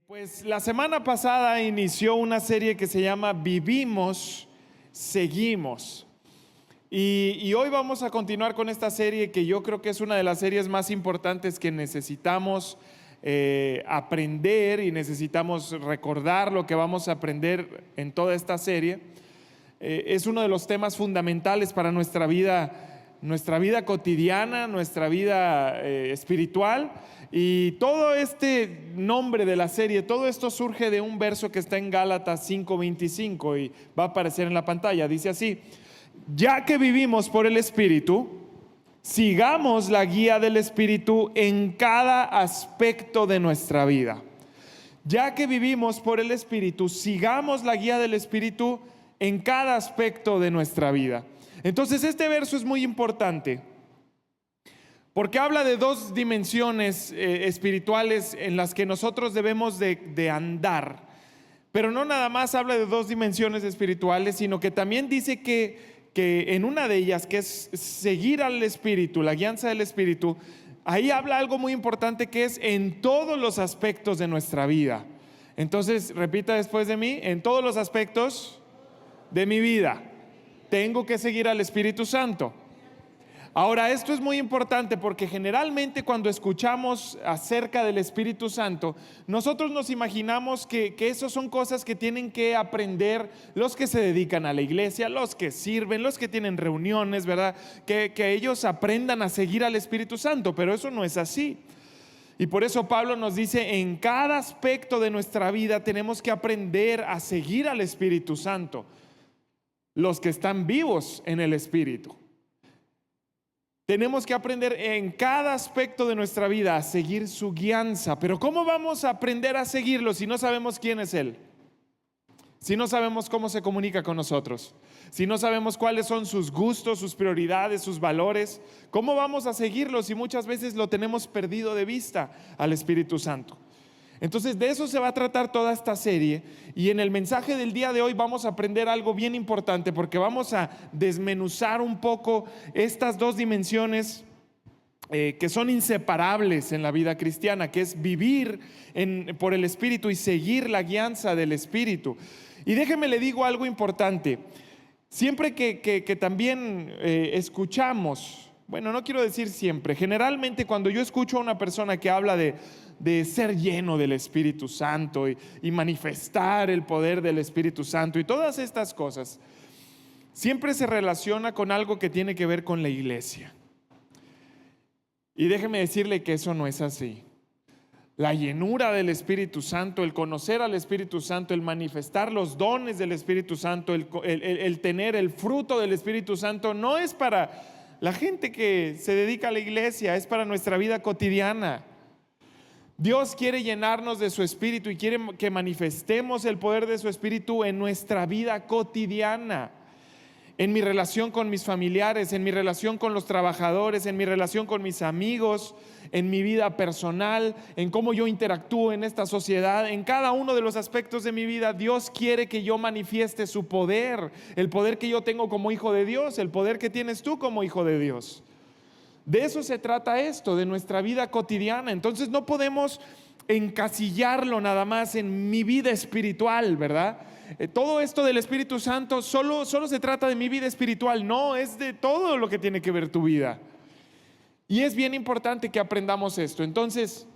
Pues la semana pasada inició una serie que se llama Vivimos, Seguimos. Y hoy vamos a continuar con esta serie que yo creo que es una de las series más importantes que necesitamos aprender y necesitamos recordar lo que vamos a aprender en toda esta serie. Es uno de los temas fundamentales para nuestra vida cotidiana, nuestra vida espiritual. Y todo este nombre de la serie, todo esto surge de un verso que está en Gálatas 5:25 y va a aparecer en la pantalla. Dice así: ya que vivimos por el Espíritu, sigamos la guía del Espíritu en cada aspecto de nuestra vida. Ya que vivimos por el Espíritu, sigamos la guía del Espíritu en cada aspecto de nuestra vida. Entonces este verso es muy importante porque habla de dos dimensiones espirituales en las que nosotros debemos de andar. Pero no nada más habla de dos dimensiones espirituales, sino que también dice que en una de ellas, que es seguir al Espíritu, la guianza del Espíritu, ahí habla algo muy importante que es en todos los aspectos de nuestra vida. Entonces, repita después de mí: en todos los aspectos de mi vida tengo que seguir al Espíritu Santo. Ahora, esto es muy importante porque generalmente cuando escuchamos acerca del Espíritu Santo, nosotros nos imaginamos que eso son cosas que tienen que aprender los que se dedican a la iglesia, los que sirven, los que tienen reuniones, ¿verdad? Que ellos aprendan a seguir al Espíritu Santo, pero eso no es así. Y por eso Pablo nos dice: en cada aspecto de nuestra vida tenemos que aprender a seguir al Espíritu Santo, los que están vivos en el Espíritu. Tenemos que aprender en cada aspecto de nuestra vida a seguir su guianza. Pero ¿cómo vamos a aprender a seguirlo si no sabemos quién es Él? Si no sabemos cómo se comunica con nosotros, si no sabemos cuáles son sus gustos, sus prioridades, sus valores, ¿cómo vamos a seguirlo si muchas veces lo tenemos perdido de vista al Espíritu Santo? Entonces de eso se va a tratar toda esta serie, y en el mensaje del día de hoy vamos a aprender algo bien importante, porque vamos a desmenuzar un poco estas dos dimensiones que son inseparables en la vida cristiana, que es vivir por el Espíritu y seguir la guianza del Espíritu. Y déjeme le digo algo importante: siempre que también escuchamos, bueno, no quiero decir siempre, generalmente cuando yo escucho a una persona que habla de ser lleno del Espíritu Santo y manifestar el poder del Espíritu Santo y todas estas cosas, siempre se relaciona con algo que tiene que ver con la iglesia. Y déjeme decirle que eso no es así. La llenura del Espíritu Santo, el conocer al Espíritu Santo, el manifestar los dones del Espíritu Santo, el tener el fruto del Espíritu Santo, no es para la gente que se dedica a la iglesia, es para nuestra vida cotidiana. Dios quiere llenarnos de su Espíritu y quiere que manifestemos el poder de su Espíritu en nuestra vida cotidiana, en mi relación con mis familiares, en mi relación con los trabajadores, en mi relación con mis amigos, en mi vida personal, en cómo yo interactúo en esta sociedad. En cada uno de los aspectos de mi vida, Dios quiere que yo manifieste su poder, el poder que yo tengo como hijo de Dios, el poder que tienes tú como hijo de Dios. De eso se trata esto, de nuestra vida cotidiana. Entonces no podemos encasillarlo nada más en mi vida espiritual, ¿verdad? Todo esto del Espíritu Santo solo se trata de mi vida espiritual. No, es de todo lo que tiene que ver tu vida. Y es bien importante que aprendamos esto. Entonces,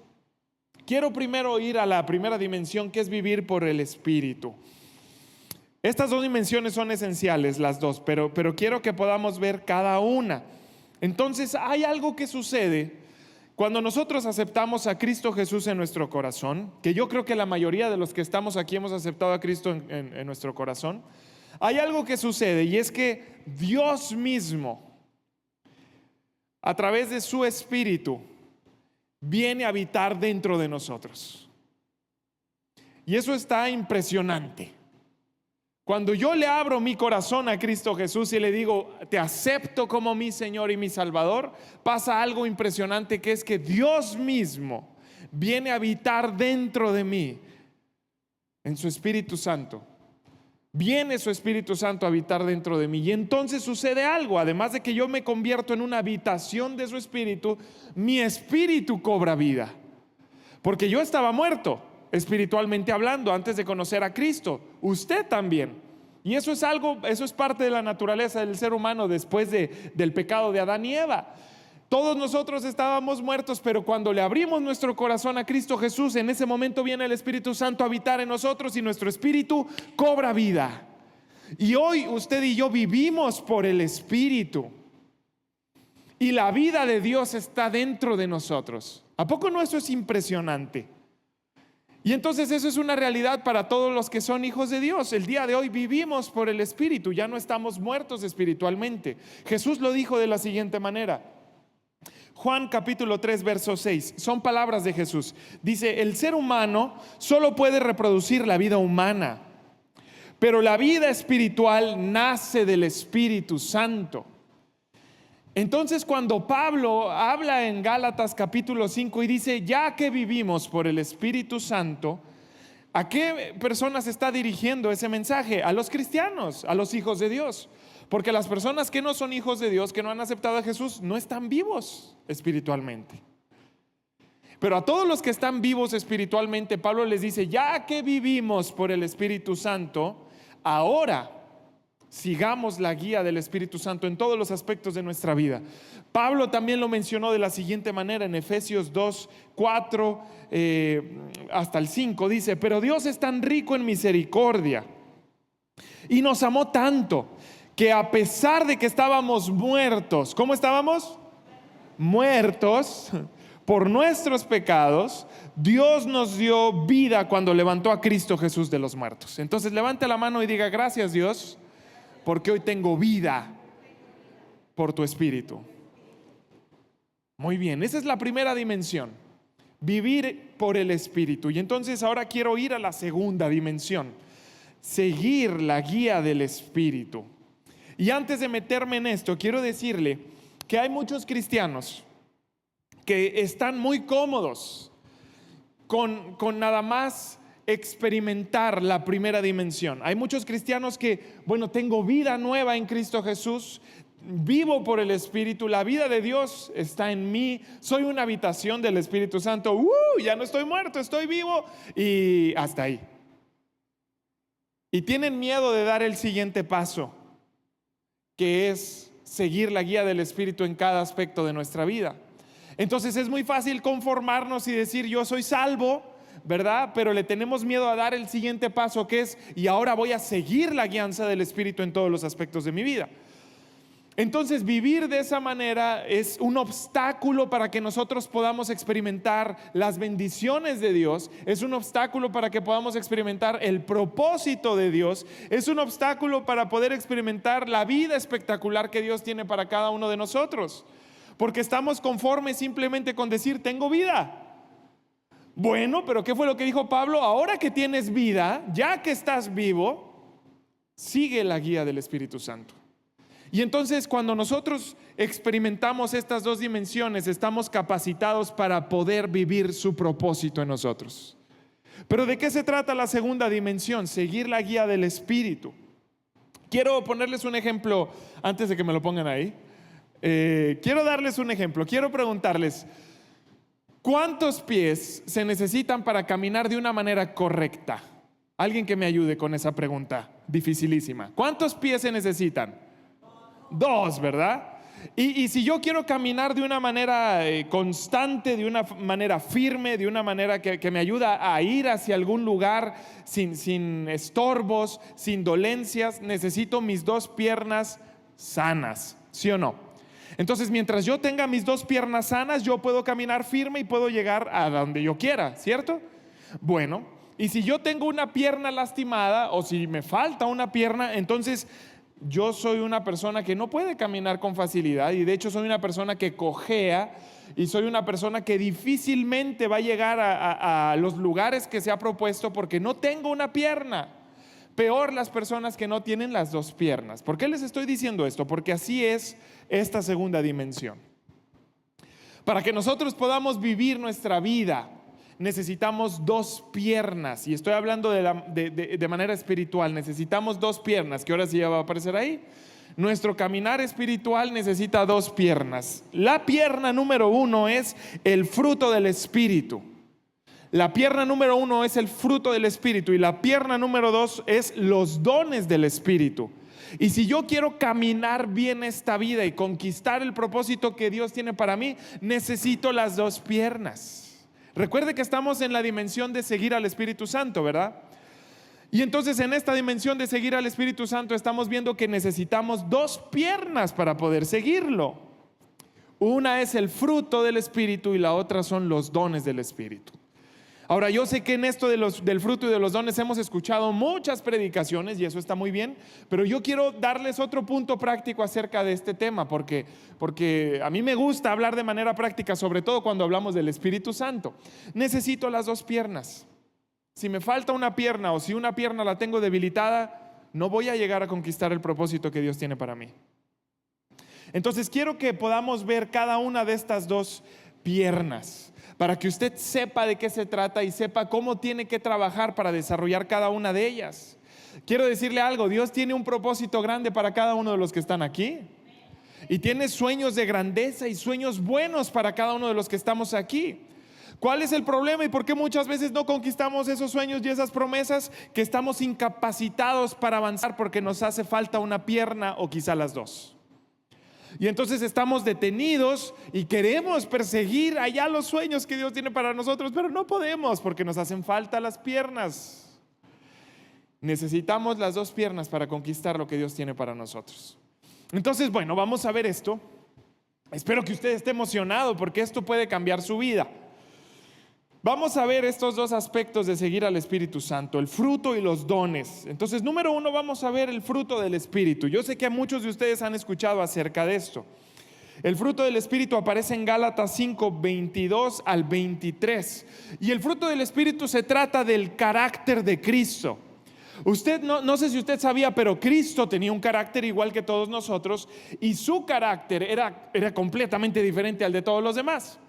quiero primero ir a la primera dimensión, que es vivir por el Espíritu. Estas dos dimensiones son esenciales, las dos, pero quiero que podamos ver cada una. Entonces hay algo que sucede cuando nosotros aceptamos a Cristo Jesús en nuestro corazón, que yo creo que la mayoría de los que estamos aquí hemos aceptado a Cristo en nuestro corazón. Hay algo que sucede, y es que Dios mismo, a través de su Espíritu, viene a habitar dentro de nosotros. Y eso está impresionante. Cuando yo le abro mi corazón a Cristo Jesús y le digo: te acepto como mi Señor y mi Salvador, pasa algo impresionante, que es que Dios mismo viene a habitar dentro de mí en su Espíritu Santo. Viene su Espíritu Santo a habitar dentro de mí, y entonces sucede algo. Además de que yo me convierto en una habitación de su Espíritu, mi espíritu cobra vida, porque yo estaba muerto. espiritualmente hablando, antes de conocer a Cristo. Usted también. Y eso es parte de la naturaleza del ser humano después del pecado de Adán y Eva. Todos nosotros estábamos muertos, pero cuando le abrimos nuestro corazón a Cristo Jesús, en ese momento viene el Espíritu Santo a habitar en nosotros y nuestro espíritu cobra vida. Y hoy usted y yo vivimos por el Espíritu. Y la vida de Dios está dentro de nosotros. ¿A poco no eso es impresionante? Y entonces eso es una realidad para todos los que son hijos de Dios. El día de hoy vivimos por el Espíritu, ya no estamos muertos espiritualmente. Jesús lo dijo de la siguiente manera. Juan capítulo 3 verso 6, son palabras de Jesús. Dice, el ser humano solo puede reproducir la vida humana, pero la vida espiritual nace del Espíritu Santo. Entonces cuando Pablo habla en Gálatas capítulo 5 y dice, ya que vivimos por el Espíritu Santo, ¿a qué personas está dirigiendo ese mensaje? A los cristianos, a los hijos de Dios. Porque las personas que no son hijos de Dios, que no han aceptado a Jesús, no están vivos espiritualmente. Pero a todos los que están vivos espiritualmente, Pablo les dice, ya que vivimos por el Espíritu Santo, ahora sigamos la guía del Espíritu Santo en todos los aspectos de nuestra vida. Pablo también lo mencionó de la siguiente manera en Efesios 2, 4 hasta el 5. Dice, pero Dios es tan rico en misericordia y nos amó tanto que a pesar de que estábamos muertos, ¿cómo estábamos? Muertos por nuestros pecados, Dios nos dio vida cuando levantó a Cristo Jesús de los muertos. Entonces levante la mano y diga, gracias Dios, porque hoy tengo vida por tu Espíritu. Muy bien, esa es la primera dimensión, vivir por el Espíritu. Y entonces ahora quiero ir a la segunda dimensión, seguir la guía del Espíritu. Y antes de meterme en esto, quiero decirle que hay muchos cristianos que están muy cómodos con nada más experimentar la primera dimensión. Hay muchos cristianos que, bueno, tengo vida nueva en Cristo Jesús, vivo por el Espíritu, la vida de Dios está en mí, soy una habitación del Espíritu Santo, ya no estoy muerto, estoy vivo y hasta ahí. Y tienen miedo de dar el siguiente paso, que es seguir la guía del Espíritu en cada aspecto de nuestra vida. Entonces es muy fácil conformarnos y decir yo soy salvo, ¿verdad? Pero le tenemos miedo a dar el siguiente paso, que es y ahora voy a seguir la guianza del Espíritu en todos los aspectos de mi vida. Entonces vivir de esa manera es un obstáculo para que nosotros podamos experimentar las bendiciones de Dios, es un obstáculo para que podamos experimentar el propósito de Dios, es un obstáculo para poder experimentar la vida espectacular que Dios tiene para cada uno de nosotros, porque estamos conformes simplemente con decir tengo vida. Bueno, pero ¿qué fue lo que dijo Pablo? Ahora que tienes vida, ya que estás vivo, sigue la guía del Espíritu Santo. Y entonces cuando nosotros experimentamos estas dos dimensiones, estamos capacitados para poder vivir su propósito en nosotros. Pero ¿de qué se trata la segunda dimensión? Seguir la guía del Espíritu. Quiero ponerles un ejemplo antes de que me lo pongan ahí. Quiero darles un ejemplo. Quiero preguntarles, ¿cuántos pies se necesitan para caminar de una manera correcta? Alguien que me ayude con esa pregunta dificilísima. ¿Cuántos pies se necesitan? 2, ¿verdad? Y si yo quiero caminar de una manera constante, de una manera firme, de una manera que me ayuda a ir hacia algún lugar sin estorbos, sin dolencias, necesito mis 2 piernas sanas, ¿sí o no? Entonces mientras yo tenga mis 2 piernas sanas, yo puedo caminar firme y puedo llegar a donde yo quiera, ¿cierto? Bueno, y si yo tengo una pierna lastimada o si me falta una pierna, entonces yo soy una persona que no puede caminar con facilidad y de hecho soy una persona que cojea y soy una persona que difícilmente va a llegar a los lugares que se ha propuesto porque no tengo una pierna. Peor las personas que no tienen las 2 piernas. ¿Por qué les estoy diciendo esto? Porque así es esta segunda dimensión. Para que nosotros podamos vivir nuestra vida, necesitamos 2 piernas, y estoy hablando de manera espiritual. Necesitamos 2 piernas, que ahora sí ya va a aparecer ahí. Nuestro caminar espiritual necesita 2 piernas. La pierna número 1 es el fruto del Espíritu. La pierna número 1 es el fruto del Espíritu y la pierna número 2 es los dones del Espíritu. Y si yo quiero caminar bien esta vida y conquistar el propósito que Dios tiene para mí, necesito las dos piernas. Recuerde que estamos en la dimensión de seguir al Espíritu Santo, ¿verdad? Y entonces en esta dimensión de seguir al Espíritu Santo estamos viendo que necesitamos dos piernas para poder seguirlo. Una es el fruto del Espíritu y la otra son los dones del Espíritu. Ahora, yo sé que en esto del fruto y de los dones hemos escuchado muchas predicaciones y eso está muy bien, pero yo quiero darles otro punto práctico acerca de este tema, porque a mí me gusta hablar de manera práctica, sobre todo cuando hablamos del Espíritu Santo. Necesito las dos piernas. Si me falta una pierna o si una pierna la tengo debilitada, no voy a llegar a conquistar el propósito que Dios tiene para mí. Entonces quiero que podamos ver cada una de estas dos piernas, para que usted sepa de qué se trata y sepa cómo tiene que trabajar para desarrollar cada una de ellas. Quiero decirle algo, Dios tiene un propósito grande para cada uno de los que están aquí. Y tiene sueños de grandeza y sueños buenos para cada uno de los que estamos aquí. ¿Cuál es el problema y por qué muchas veces no conquistamos esos sueños y esas promesas? Que estamos incapacitados para avanzar porque nos hace falta una pierna o quizá las dos. Y entonces estamos detenidos y queremos perseguir allá los sueños que Dios tiene para nosotros, pero no podemos porque nos hacen falta las piernas. Necesitamos las dos piernas para conquistar lo que Dios tiene para nosotros. Entonces, bueno, vamos a ver esto. Espero que usted esté emocionado porque esto puede cambiar su vida. Vamos a ver estos dos aspectos de seguir al Espíritu Santo, el fruto y los dones. Entonces, número 1, vamos a ver el fruto del Espíritu. Yo sé que muchos de ustedes han escuchado acerca de esto. El fruto del Espíritu aparece en Gálatas 5, 22 al 23. Y el fruto del Espíritu se trata del carácter de Cristo. Usted no sé si usted sabía, pero Cristo tenía un carácter igual que todos nosotros y su carácter era completamente diferente al de todos los demás.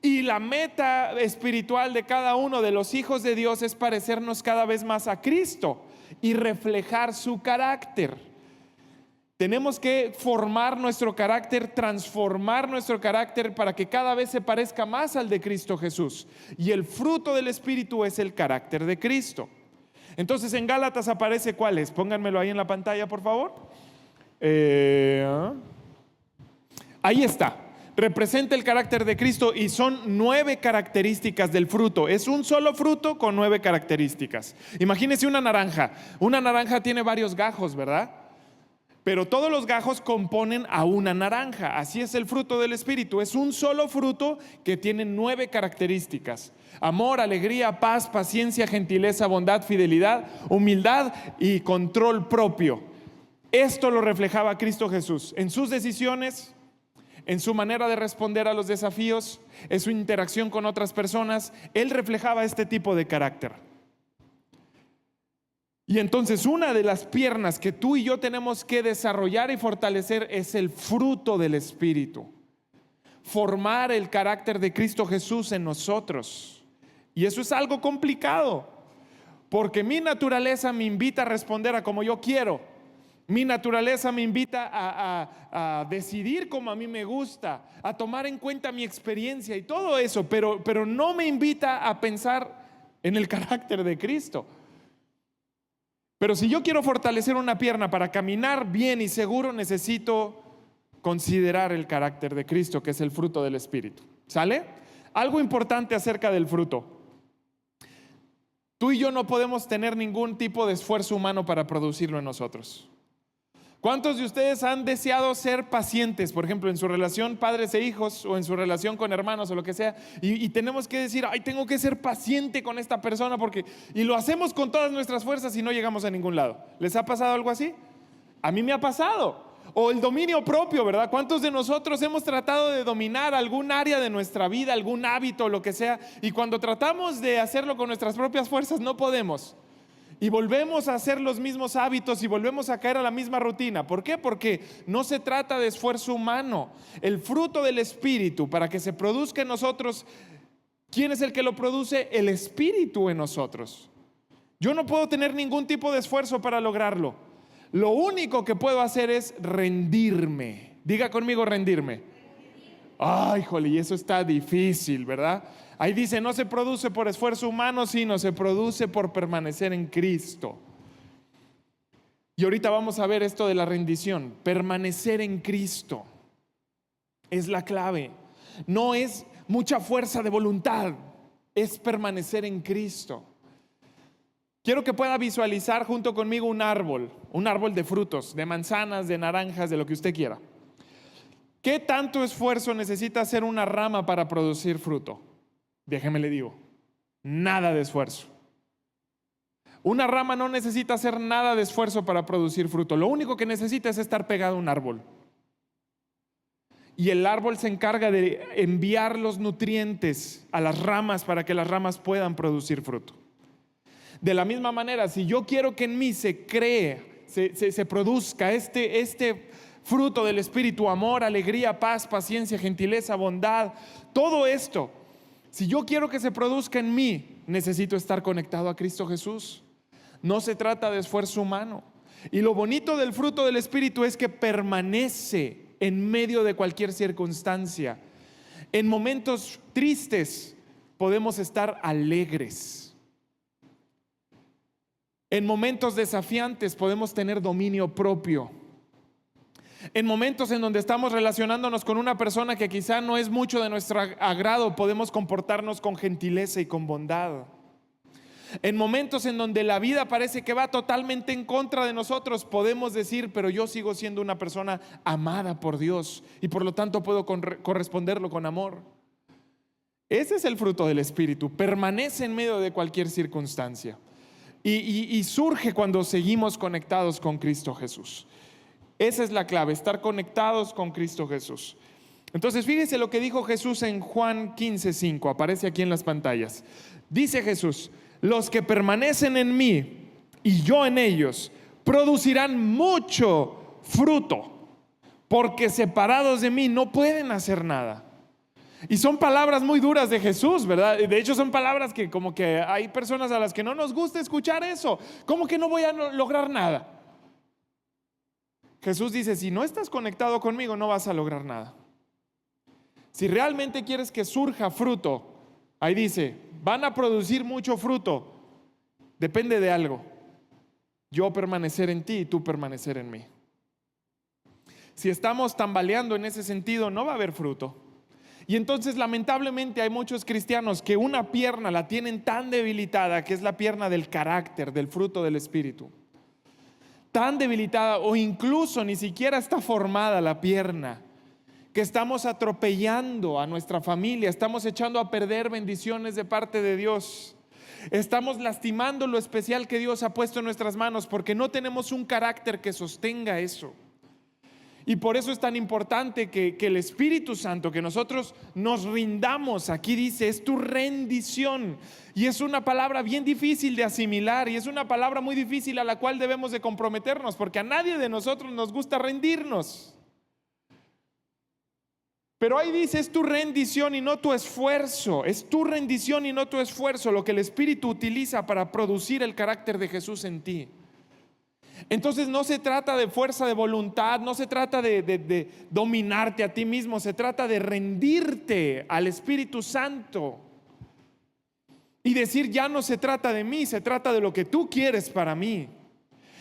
Y la meta espiritual de cada uno de los hijos de Dios es parecernos cada vez más a Cristo y reflejar su carácter. Tenemos que formar nuestro carácter, transformar nuestro carácter para que cada vez se parezca más al de Cristo Jesús. Y el fruto del Espíritu es el carácter de Cristo. Entonces en Gálatas aparece ¿cuál es? Pónganmelo ahí en la pantalla, por favor. Ahí está. Representa el carácter de Cristo y son 9 características del fruto. Es un solo fruto con 9 características. Imagínense una naranja. Una naranja tiene varios gajos, ¿verdad? Pero todos los gajos componen a una naranja. Así es el fruto del Espíritu. Es un solo fruto que tiene 9 características: amor, alegría, paz, paciencia, gentileza, bondad, fidelidad, humildad y control propio. Esto lo reflejaba Cristo Jesús en sus decisiones, en su manera de responder a los desafíos, en su interacción con otras personas. Él reflejaba este tipo de carácter. Y entonces una de las piernas que tú y yo tenemos que desarrollar y fortalecer es el fruto del Espíritu. Formar el carácter de Cristo Jesús en nosotros. Y eso es algo complicado, porque mi naturaleza me invita a responder a como yo quiero. Mi naturaleza me invita a decidir como a mí me gusta, a tomar en cuenta mi experiencia y todo eso, pero no me invita a pensar en el carácter de Cristo. Pero si yo quiero fortalecer una pierna para caminar bien y seguro, necesito considerar el carácter de Cristo, que es el fruto del Espíritu. ¿Sale? Algo importante acerca del fruto. Tú y yo no podemos tener ningún tipo de esfuerzo humano para producirlo en nosotros. ¿Cuántos de ustedes han deseado ser pacientes, por ejemplo, en su relación padres e hijos o en su relación con hermanos o lo que sea? Y tenemos que decir, ay, tengo que ser paciente con esta persona y lo hacemos con todas nuestras fuerzas y no llegamos a ningún lado. ¿Les ha pasado algo así? A mí me ha pasado. O el dominio propio, ¿verdad? ¿Cuántos de nosotros hemos tratado de dominar algún área de nuestra vida, algún hábito, lo que sea? Y cuando tratamos de hacerlo con nuestras propias fuerzas, no podemos. Y volvemos a hacer los mismos hábitos y volvemos a caer a la misma rutina. ¿Por qué? Porque no se trata de esfuerzo humano. El fruto del Espíritu, para que se produzca en nosotros, ¿quién es el que lo produce? El Espíritu en nosotros. Yo no puedo tener ningún tipo de esfuerzo para lograrlo. Lo único que puedo hacer es rendirme. Diga conmigo, rendirme. Ay, jole, y eso está difícil, ¿verdad? Ahí dice, no se produce por esfuerzo humano, sino se produce por permanecer en Cristo. Y ahorita vamos a ver esto de la rendición. Permanecer en Cristo es la clave. No es mucha fuerza de voluntad, es permanecer en Cristo. Quiero que pueda visualizar junto conmigo un árbol de frutos, de manzanas, de naranjas, de lo que usted quiera. ¿Qué tanto esfuerzo necesita hacer una rama para producir fruto? Déjeme le digo, nada de esfuerzo. Una rama no necesita hacer nada de esfuerzo para producir fruto. Lo único que necesita es estar pegado a un árbol. Y el árbol se encarga de enviar los nutrientes a las ramas para que las ramas puedan producir fruto. De la misma manera, si yo quiero que en mí se cree, se produzca este fruto del Espíritu, amor, alegría, paz, paciencia, gentileza, bondad, todo esto, si yo quiero que se produzca en mí, necesito estar conectado a Cristo Jesús. No se trata de esfuerzo humano. Y lo bonito del fruto del Espíritu es que permanece en medio de cualquier circunstancia. En momentos tristes podemos estar alegres. En momentos desafiantes podemos tener dominio propio. En momentos en donde estamos relacionándonos con una persona que quizá no es mucho de nuestro agrado, podemos comportarnos con gentileza y con bondad. En momentos en donde la vida parece que va totalmente en contra de nosotros, podemos decir, pero yo sigo siendo una persona amada por Dios y por lo tanto puedo corresponderlo con amor. Ese es el fruto del Espíritu, permanece en medio de cualquier circunstancia y surge cuando seguimos conectados con Cristo Jesús. Esa es la clave, estar conectados con Cristo Jesús. Entonces fíjese lo que dijo Jesús en Juan 15:5, aparece aquí en las pantallas. Dice Jesús: los que permanecen en mí y yo en ellos producirán mucho fruto, porque separados de mí no pueden hacer nada. Y son palabras muy duras de Jesús, ¿verdad? De hecho son palabras que como que hay personas a las que no nos gusta escuchar eso. ¿Cómo que no voy a lograr nada? Jesús dice, si no estás conectado conmigo no vas a lograr nada. Si realmente quieres que surja fruto, ahí dice, van a producir mucho fruto. Depende de algo. Yo permanecer en ti y tú permanecer en mí. Si estamos tambaleando en ese sentido, no va a haber fruto. Y entonces lamentablemente hay muchos cristianos que una pierna la tienen tan debilitada, que es la pierna del carácter, del fruto del Espíritu. Tan debilitada, o incluso ni siquiera está formada la pierna, que estamos atropellando a nuestra familia, estamos echando a perder bendiciones de parte de Dios. Estamos lastimando lo especial que Dios ha puesto en nuestras manos porque no tenemos un carácter que sostenga eso. Y por eso es tan importante que el Espíritu Santo, que nosotros nos rindamos, aquí dice, es tu rendición. Y es una palabra bien difícil de asimilar y es una palabra muy difícil a la cual debemos de comprometernos, porque a nadie de nosotros nos gusta rendirnos. Pero ahí dice, es tu rendición y no tu esfuerzo. Es tu rendición y no tu esfuerzo lo que el Espíritu utiliza para producir el carácter de Jesús en ti. Entonces no se trata de fuerza de voluntad, no se trata de dominarte a ti mismo, se trata de rendirte al Espíritu Santo y decir, ya no se trata de mí, se trata de lo que tú quieres para mí.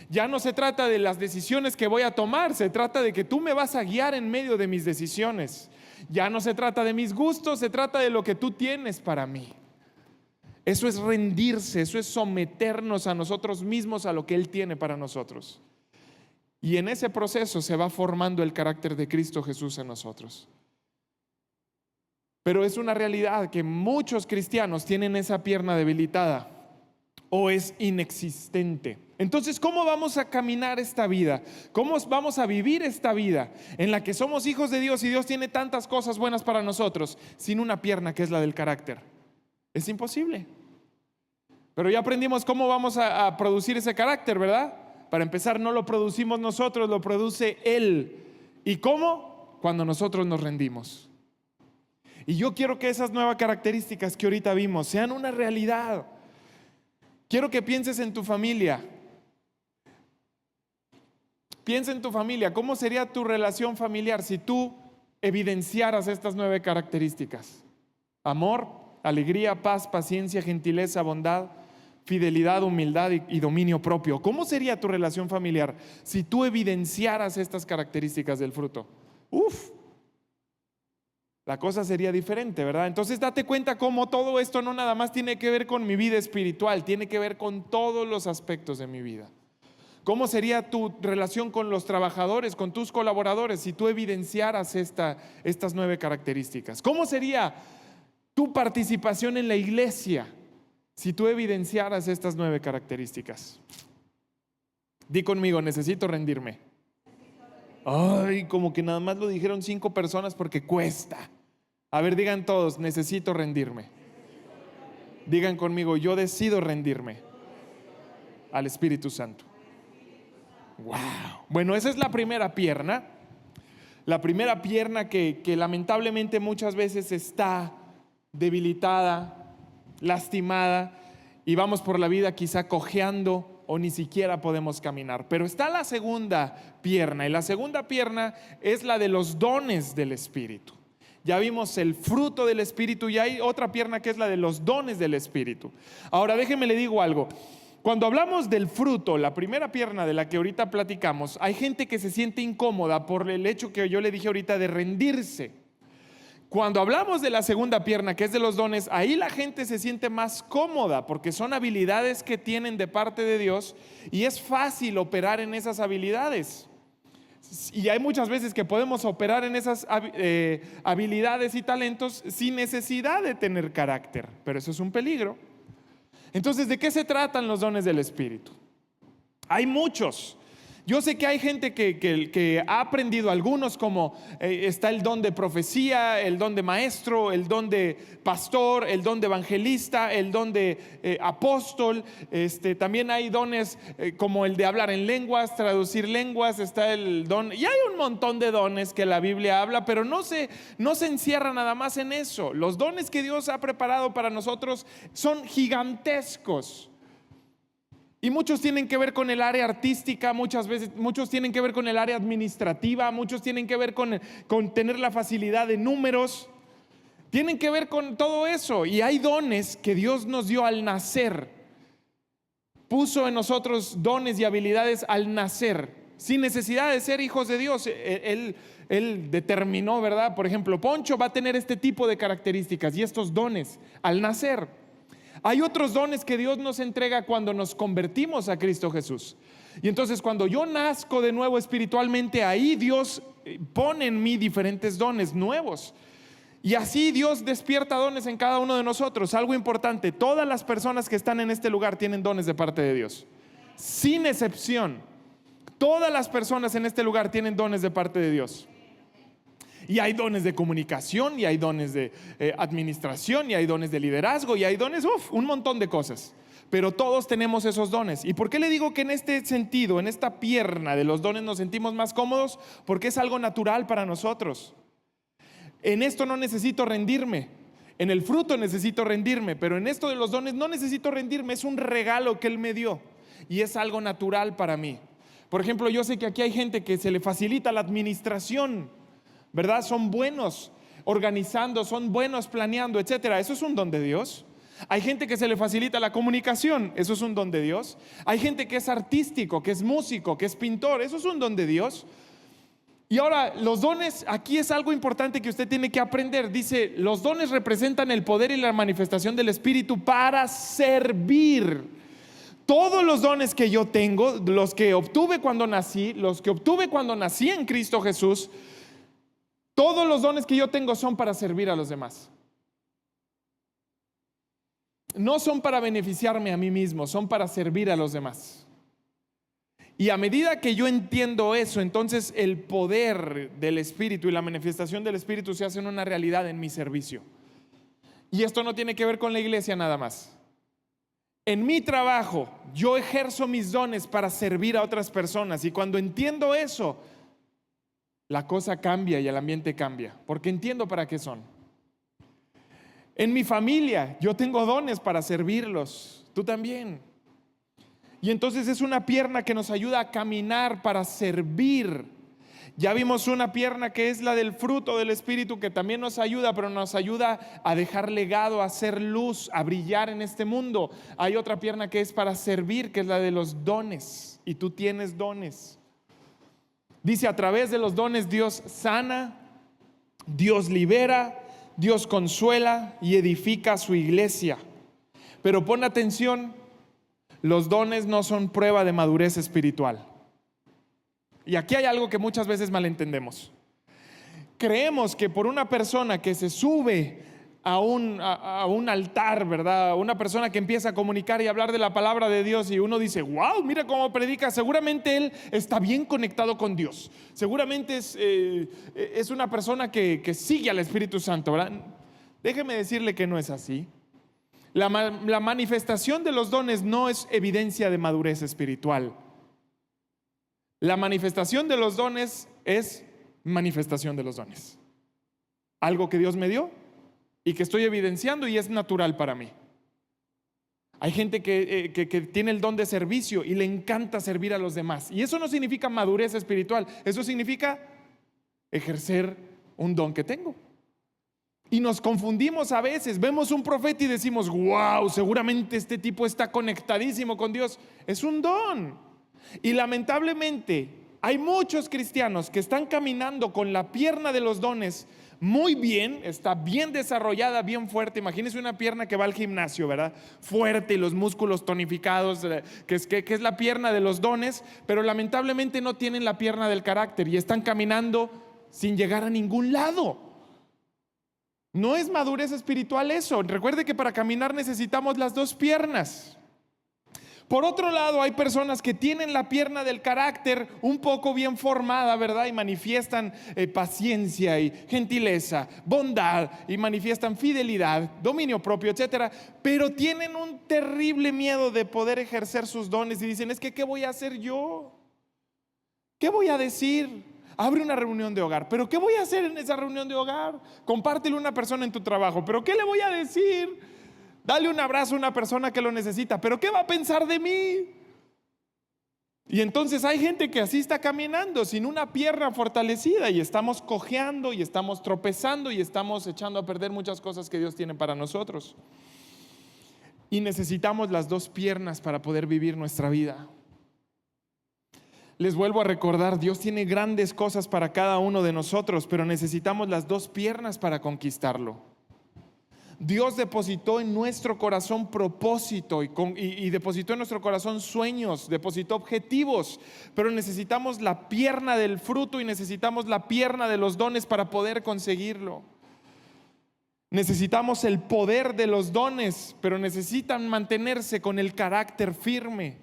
Ya no se trata de las decisiones que voy a tomar, se trata de que tú me vas a guiar en medio de mis decisiones. Ya no se trata de mis gustos, se trata de lo que tú tienes para mí. Eso es rendirse, eso es someternos a nosotros mismos a lo que Él tiene para nosotros. Y en ese proceso se va formando el carácter de Cristo Jesús en nosotros. Pero es una realidad que muchos cristianos tienen esa pierna debilitada o es inexistente. Entonces, ¿cómo vamos a caminar esta vida? ¿Cómo vamos a vivir esta vida en la que somos hijos de Dios y Dios tiene tantas cosas buenas para nosotros sin una pierna que es la del carácter? Es imposible. Pero ya aprendimos cómo vamos a producir ese carácter, ¿verdad? Para empezar, no lo producimos nosotros, lo produce Él. ¿Y cómo? Cuando nosotros nos rendimos. Y yo quiero que esas nuevas características que ahorita vimos sean una realidad. Quiero que pienses en tu familia. Piensa en tu familia. ¿Cómo sería tu relación familiar si tú evidenciaras estas 9 características: amor, alegría, paz, paciencia, gentileza, bondad, fidelidad, humildad y dominio propio. ¿Cómo sería tu relación familiar si tú evidenciaras estas características del fruto? La cosa sería diferente, ¿verdad? Entonces date cuenta cómo todo esto no nada más tiene que ver con mi vida espiritual, tiene que ver con todos los aspectos de mi vida. ¿Cómo sería tu relación con los trabajadores, con tus colaboradores, si tú evidenciaras estas 9 características? ¿Cómo sería tu participación en la iglesia si tú evidenciaras estas 9 características? Di conmigo: necesito rendirme. Ay, como que nada más lo dijeron 5 personas porque cuesta. A ver, digan todos: necesito rendirme. Digan conmigo: yo decido rendirme al Espíritu Santo. Wow. Bueno, esa es la primera pierna. La primera pierna que lamentablemente muchas veces está debilitada, lastimada, y vamos por la vida quizá cojeando o ni siquiera podemos caminar. Pero está la segunda pierna, y la segunda pierna es la de los dones del Espíritu. Ya vimos el fruto del Espíritu y hay otra pierna que es la de los dones del Espíritu. Ahora déjenme le digo algo. Cuando hablamos del fruto, la primera pierna de la que ahorita platicamos, hay gente que se siente incómoda por el hecho que yo le dije ahorita de rendirse. Cuando hablamos de la segunda pierna, que es de los dones, ahí la gente se siente más cómoda porque son habilidades que tienen de parte de Dios y es fácil operar en esas habilidades. Y hay muchas veces que podemos operar en esas habilidades y talentos sin necesidad de tener carácter, pero eso es un peligro. Entonces, ¿de qué se tratan los dones del Espíritu? Hay muchos. Yo sé que hay gente que ha aprendido algunos, como está el don de profecía, el don de maestro, el don de pastor, el don de evangelista, el don de apóstol. También hay dones como el de hablar en lenguas, traducir lenguas, está el don. Y hay un montón de dones que la Biblia habla, pero no se encierra nada más en eso. Los dones que Dios ha preparado para nosotros son gigantescos. Y muchos tienen que ver con el área artística, muchos tienen que ver con el área administrativa, muchos tienen que ver con tener la facilidad de números, tienen que ver con todo eso. Y hay dones que Dios nos dio al nacer, puso en nosotros dones y habilidades al nacer, sin necesidad de ser hijos de Dios. Él determinó, ¿verdad? Por ejemplo, Poncho va a tener este tipo de características y estos dones al nacer. Hay otros dones que Dios nos entrega cuando nos convertimos a Cristo Jesús. Y entonces cuando yo nazco de nuevo espiritualmente, ahí Dios pone en mí diferentes dones nuevos. Y así Dios despierta dones en cada uno de nosotros. Algo importante: todas las personas que están en este lugar tienen dones de parte de Dios, sin excepción. Todas las personas en este lugar tienen dones de parte de Dios. Y hay dones de comunicación, y hay dones de administración, y hay dones de liderazgo, y hay dones, un montón de cosas. Pero todos tenemos esos dones. ¿Y por qué le digo que en este sentido, en esta pierna de los dones nos sentimos más cómodos? Porque es algo natural para nosotros. En esto no necesito rendirme. En el fruto necesito rendirme, pero en esto de los dones no necesito rendirme. Es un regalo que Él me dio y es algo natural para mí. Por ejemplo, yo sé que aquí hay gente que se le facilita la administración, ¿verdad? Son buenos organizando, son buenos planeando, etcétera. Eso es un don de Dios. Hay gente que se le facilita la comunicación, eso es un don de Dios. Hay gente que es artístico, que es músico, que es pintor, eso es un don de Dios. Y ahora, los dones, aquí es algo importante que usted tiene que aprender. Dice: los dones representan el poder y la manifestación del Espíritu para servir. Todos los dones que yo tengo, los que obtuve cuando nací, los que obtuve cuando nací en Cristo Jesús, todos los dones que yo tengo son para servir a los demás. No son para beneficiarme a mí mismo, son para servir a los demás. Y a medida que yo entiendo eso, entonces el poder del Espíritu y la manifestación del Espíritu se hacen una realidad en mi servicio. Y esto no tiene que ver con la iglesia nada más. En mi trabajo, yo ejerzo mis dones para servir a otras personas. Y cuando entiendo eso, la cosa cambia y el ambiente cambia, porque entiendo para qué son. En mi familia, yo tengo dones para servirlos, tú también. Y entonces es una pierna que nos ayuda a caminar para servir. Ya vimos una pierna que es la del fruto del Espíritu, que también nos ayuda, pero nos ayuda a dejar legado, a hacer luz, a brillar en este mundo. Hay otra pierna que es para servir, que es la de los dones, y tú tienes dones. Dice, a través de los dones Dios sana, Dios libera, Dios consuela y edifica su iglesia. Pero pon atención, los dones no son prueba de madurez espiritual. Y aquí hay algo que muchas veces malentendemos. Creemos que por una persona que se sube a un altar, ¿verdad? Una persona que empieza a comunicar y hablar de la palabra de Dios, y uno dice, wow, mira cómo predica, seguramente él está bien conectado con Dios. Seguramente es una persona que sigue al Espíritu Santo, ¿verdad? Déjeme decirle que no es así. La manifestación de los dones no es evidencia de madurez espiritual. La manifestación de los dones es manifestación de los dones. Algo que Dios me dio y que estoy evidenciando y es natural para mí. Hay gente que tiene el don de servicio y le encanta servir a los demás. Y eso no significa madurez espiritual. Eso significa ejercer un don que tengo. Y nos confundimos a veces. Vemos un profeta y decimos, wow, seguramente este tipo está conectadísimo con Dios. Es un don. Y lamentablemente hay muchos cristianos que están caminando con la pierna de los dones muy bien, está bien desarrollada, bien fuerte. Imagínense una pierna que va al gimnasio, ¿verdad? Fuerte y los músculos tonificados, que es la pierna de los dones, pero lamentablemente no tienen la pierna del carácter y están caminando sin llegar a ningún lado. No es madurez espiritual eso. Recuerde que para caminar necesitamos las dos piernas. Por otro lado, hay personas que tienen la pierna del carácter un poco bien formada, ¿verdad? Y manifiestan paciencia y gentileza, bondad, y manifiestan fidelidad, dominio propio, etcétera. Pero tienen un terrible miedo de poder ejercer sus dones y dicen, es que ¿qué voy a hacer yo? ¿Qué voy a decir? Abre una reunión de hogar, pero ¿qué voy a hacer en esa reunión de hogar? Compártelo a una persona en tu trabajo, pero ¿qué le voy a decir? Dale un abrazo a una persona que lo necesita, pero ¿qué va a pensar de mí? Y entonces hay gente que así está caminando sin una pierna fortalecida y estamos cojeando y estamos tropezando y estamos echando a perder muchas cosas que Dios tiene para nosotros. Y necesitamos las dos piernas para poder vivir nuestra vida. Les vuelvo a recordar, Dios tiene grandes cosas para cada uno de nosotros, pero necesitamos las dos piernas para conquistarlo. Dios depositó en nuestro corazón propósito y depositó en nuestro corazón sueños, depositó objetivos, pero necesitamos la pierna del fruto y necesitamos la pierna de los dones para poder conseguirlo. Necesitamos el poder de los dones, pero necesitan mantenerse con el carácter firme.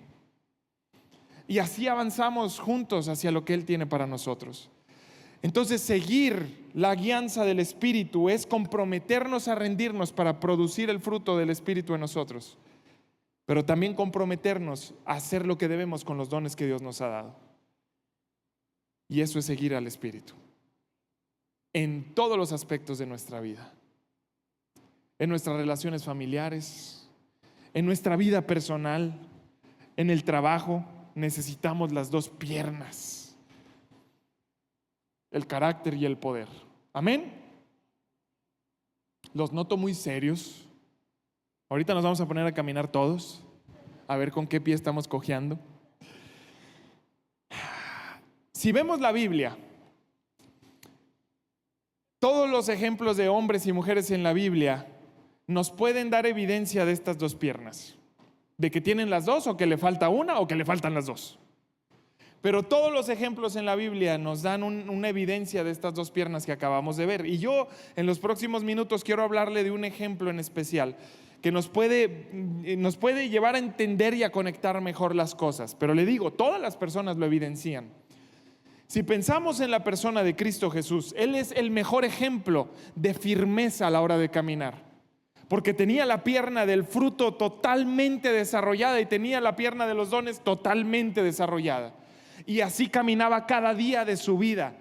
Y así avanzamos juntos hacia lo que Él tiene para nosotros. Entonces, seguir la guianza del Espíritu es comprometernos a rendirnos para producir el fruto del Espíritu en nosotros, pero también comprometernos a hacer lo que debemos con los dones que Dios nos ha dado. Y eso es seguir al Espíritu en todos los aspectos de nuestra vida, en nuestras relaciones familiares, en nuestra vida personal, en el trabajo. Necesitamos las dos piernas, el carácter y el poder. Amén. Los noto muy serios. Ahorita nos vamos a poner a caminar todos, a ver con qué pie estamos cojeando. Si vemos la Biblia, todos los ejemplos de hombres y mujeres en la Biblia nos pueden dar evidencia de estas dos piernas, de que tienen las dos o que le falta una o que le faltan las dos. Pero todos los ejemplos en la Biblia nos dan una evidencia de estas dos piernas que acabamos de ver. Y yo en los próximos minutos quiero hablarle de un ejemplo en especial que nos puede llevar a entender y a conectar mejor las cosas. Pero le digo, todas las personas lo evidencian. Si pensamos en la persona de Cristo Jesús, Él es el mejor ejemplo de firmeza a la hora de caminar. Porque tenía la pierna del fruto totalmente desarrollada y tenía la pierna de los dones totalmente desarrollada. Y así caminaba cada día de su vida,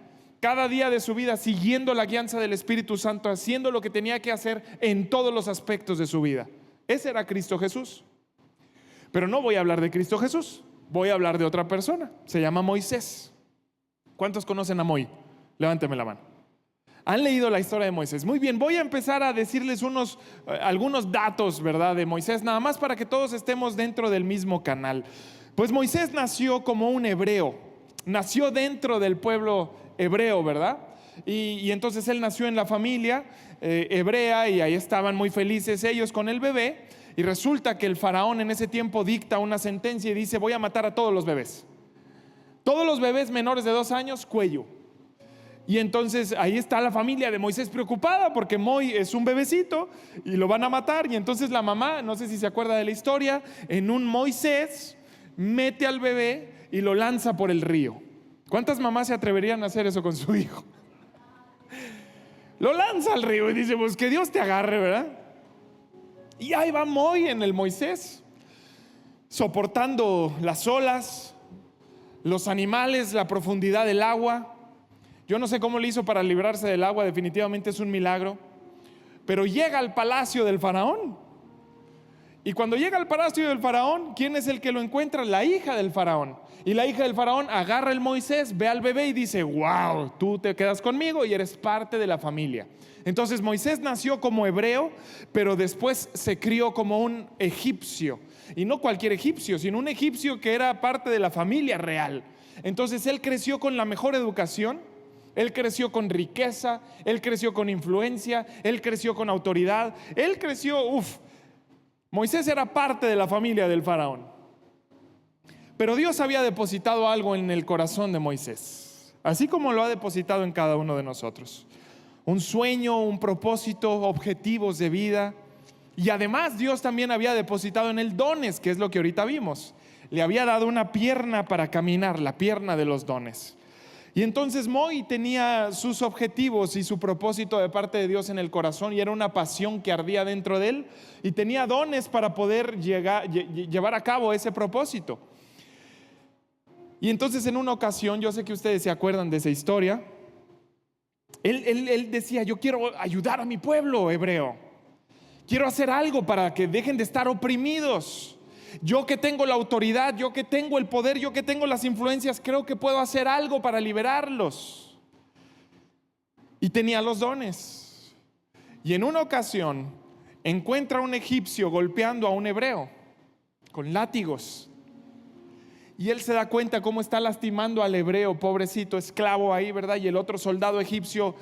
siguiendo la guianza del Espíritu Santo, haciendo lo que tenía que hacer en todos los aspectos de su vida. Ese era Cristo Jesús. Pero no voy a hablar de Cristo Jesús, voy a hablar de otra persona. Se llama Moisés. ¿Cuántos conocen a Moi? Levánteme la mano. ¿Han leído la historia de Moisés? Muy bien, voy a empezar a decirles algunos datos, ¿verdad?, de Moisés, nada más para que todos estemos dentro del mismo canal. Pues Moisés nació como un hebreo, nació dentro del pueblo hebreo, ¿verdad? Y entonces él nació en la familia hebrea y ahí estaban muy felices ellos con el bebé. Y resulta que el faraón en ese tiempo dicta una sentencia y dice: voy a matar a todos los bebés. Todos los bebés menores de 2 años, cuello. Y entonces ahí está la familia de Moisés preocupada porque Moi es un bebecito y lo van a matar. Y entonces la mamá, no sé si se acuerda de la historia, en un Moisés mete al bebé y lo lanza por el río. ¿Cuántas mamás se atreverían a hacer eso con su hijo? Lo lanza al río y dice: pues que Dios te agarre, ¿verdad? Y ahí va Moi en el Moisés, soportando las olas, los animales, la profundidad del agua. Yo no sé cómo le hizo para librarse del agua, definitivamente es un milagro. Pero llega al palacio del faraón. Y cuando llega al palacio del faraón, ¿quién es el que lo encuentra? La hija del faraón. Y la hija del faraón agarra el Moisés, ve al bebé y dice: wow, tú te quedas conmigo y eres parte de la familia. Entonces Moisés nació como hebreo, pero después se crió como un egipcio. Y no cualquier egipcio, sino un egipcio que era parte de la familia real. Entonces él creció con la mejor educación. Él creció con riqueza, él creció con influencia, él creció con autoridad, él creció, Moisés era parte de la familia del faraón. Pero Dios había depositado algo en el corazón de Moisés, así como lo ha depositado en cada uno de nosotros. Un sueño, un propósito, objetivos de vida. Y además Dios también había depositado en él dones, que es lo que ahorita vimos. Le había dado una pierna para caminar, la pierna de los dones. Y entonces Moi tenía sus objetivos y su propósito de parte de Dios en el corazón, y era una pasión que ardía dentro de él, y tenía dones para poder llevar a cabo ese propósito. Y entonces en una ocasión, yo sé que ustedes se acuerdan de esa historia, él decía: yo quiero ayudar a mi pueblo hebreo, quiero hacer algo para que dejen de estar oprimidos. Yo que tengo la autoridad, yo que tengo el poder, yo que tengo las influencias, creo que puedo hacer algo para liberarlos. Y tenía los dones. Y en una ocasión encuentra a un egipcio golpeando a un hebreo con látigos. Y él se da cuenta cómo está lastimando al hebreo, pobrecito esclavo ahí, ¿verdad? Y el otro soldado egipcio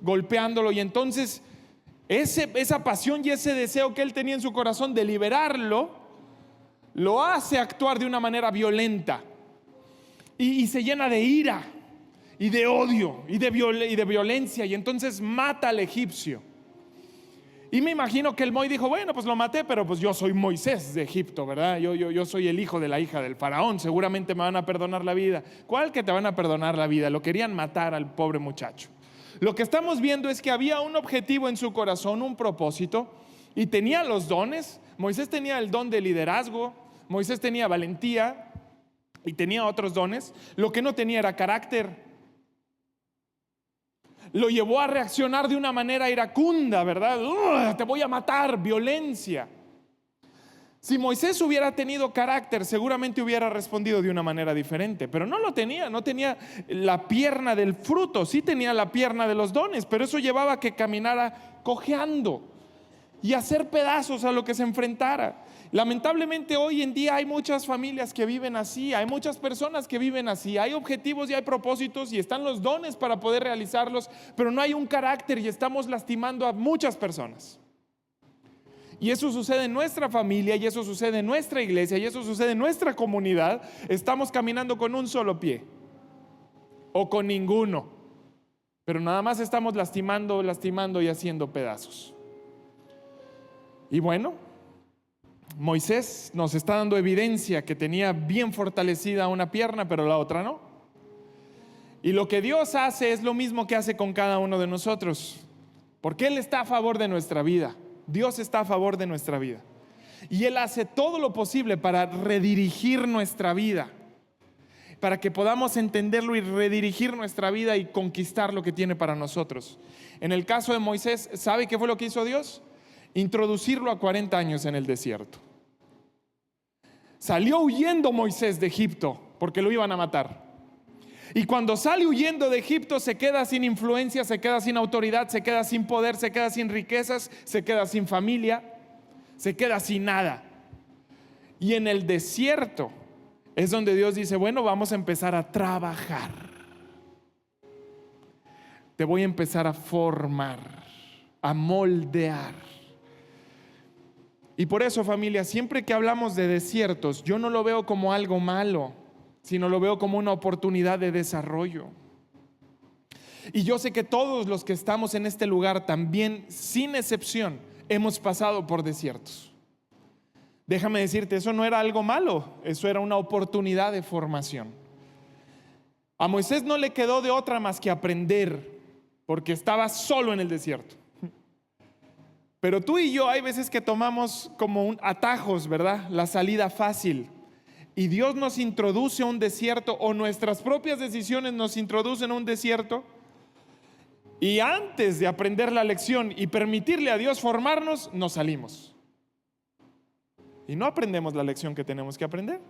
golpeándolo. Y entonces esa pasión y ese deseo que él tenía en su corazón de liberarlo, lo hace actuar de una manera violenta y se llena de ira y de odio y de violencia, y entonces mata al egipcio. Y me imagino que el Moi dijo: bueno, pues lo maté, pero pues yo soy Moisés de Egipto, ¿verdad? Yo soy el hijo de la hija del faraón, seguramente me van a perdonar la vida. ¿Cuál que te van a perdonar la vida? Lo querían matar al pobre muchacho. Lo que estamos viendo es que había un objetivo en su corazón, un propósito, y tenía los dones. Moisés tenía el don de liderazgo, Moisés tenía valentía y tenía otros dones. Lo que no tenía era carácter. Lo llevó a reaccionar de una manera iracunda, ¿verdad? Te voy a matar, violencia. Si Moisés hubiera tenido carácter, seguramente hubiera respondido de una manera diferente, pero no lo tenía. No tenía la pierna del fruto, sí tenía la pierna de los dones, pero eso llevaba a que caminara cojeando y hacer pedazos a lo que se enfrentara. Lamentablemente hoy en día hay muchas familias que viven así, hay muchas personas que viven así, hay objetivos y hay propósitos y están los dones para poder realizarlos, pero no hay un carácter y estamos lastimando a muchas personas. Y eso sucede en nuestra familia, y eso sucede en nuestra iglesia, y eso sucede en nuestra comunidad. Estamos caminando con un solo pie o con ninguno, pero nada más estamos lastimando y haciendo pedazos. Y bueno, Moisés nos está dando evidencia que tenía bien fortalecida una pierna, pero la otra no. Y lo que Dios hace es lo mismo que hace con cada uno de nosotros, porque Él está a favor de nuestra vida. Dios está a favor de nuestra vida, y Él hace todo lo posible para redirigir nuestra vida, para que podamos entenderlo y redirigir nuestra vida y conquistar lo que tiene para nosotros. En el caso de Moisés, ¿sabe qué fue lo que hizo Dios? Introducirlo a 40 años en el desierto. Salió huyendo Moisés de Egipto porque lo iban a matar. Y cuando sale huyendo de Egipto, se queda sin influencia, se queda sin autoridad, se queda sin poder, se queda sin riquezas, se queda sin familia, se queda sin nada. Y en el desierto es donde Dios dice, bueno, vamos a empezar a trabajar. Te voy a empezar a formar, a moldear. Y por eso, familia, siempre que hablamos de desiertos, yo no lo veo como algo malo, sino lo veo como una oportunidad de desarrollo. Y yo sé que todos los que estamos en este lugar también, sin excepción, hemos pasado por desiertos. Déjame decirte, eso no era algo malo, eso era una oportunidad de formación. A Moisés no le quedó de otra más que aprender, porque estaba solo en el desierto. Pero tú y yo hay veces que tomamos como atajos, ¿verdad? La salida fácil. Y Dios nos introduce a un desierto, o nuestras propias decisiones nos introducen a un desierto. Y antes de aprender la lección y permitirle a Dios formarnos, nos salimos. Y no aprendemos la lección que tenemos que aprender.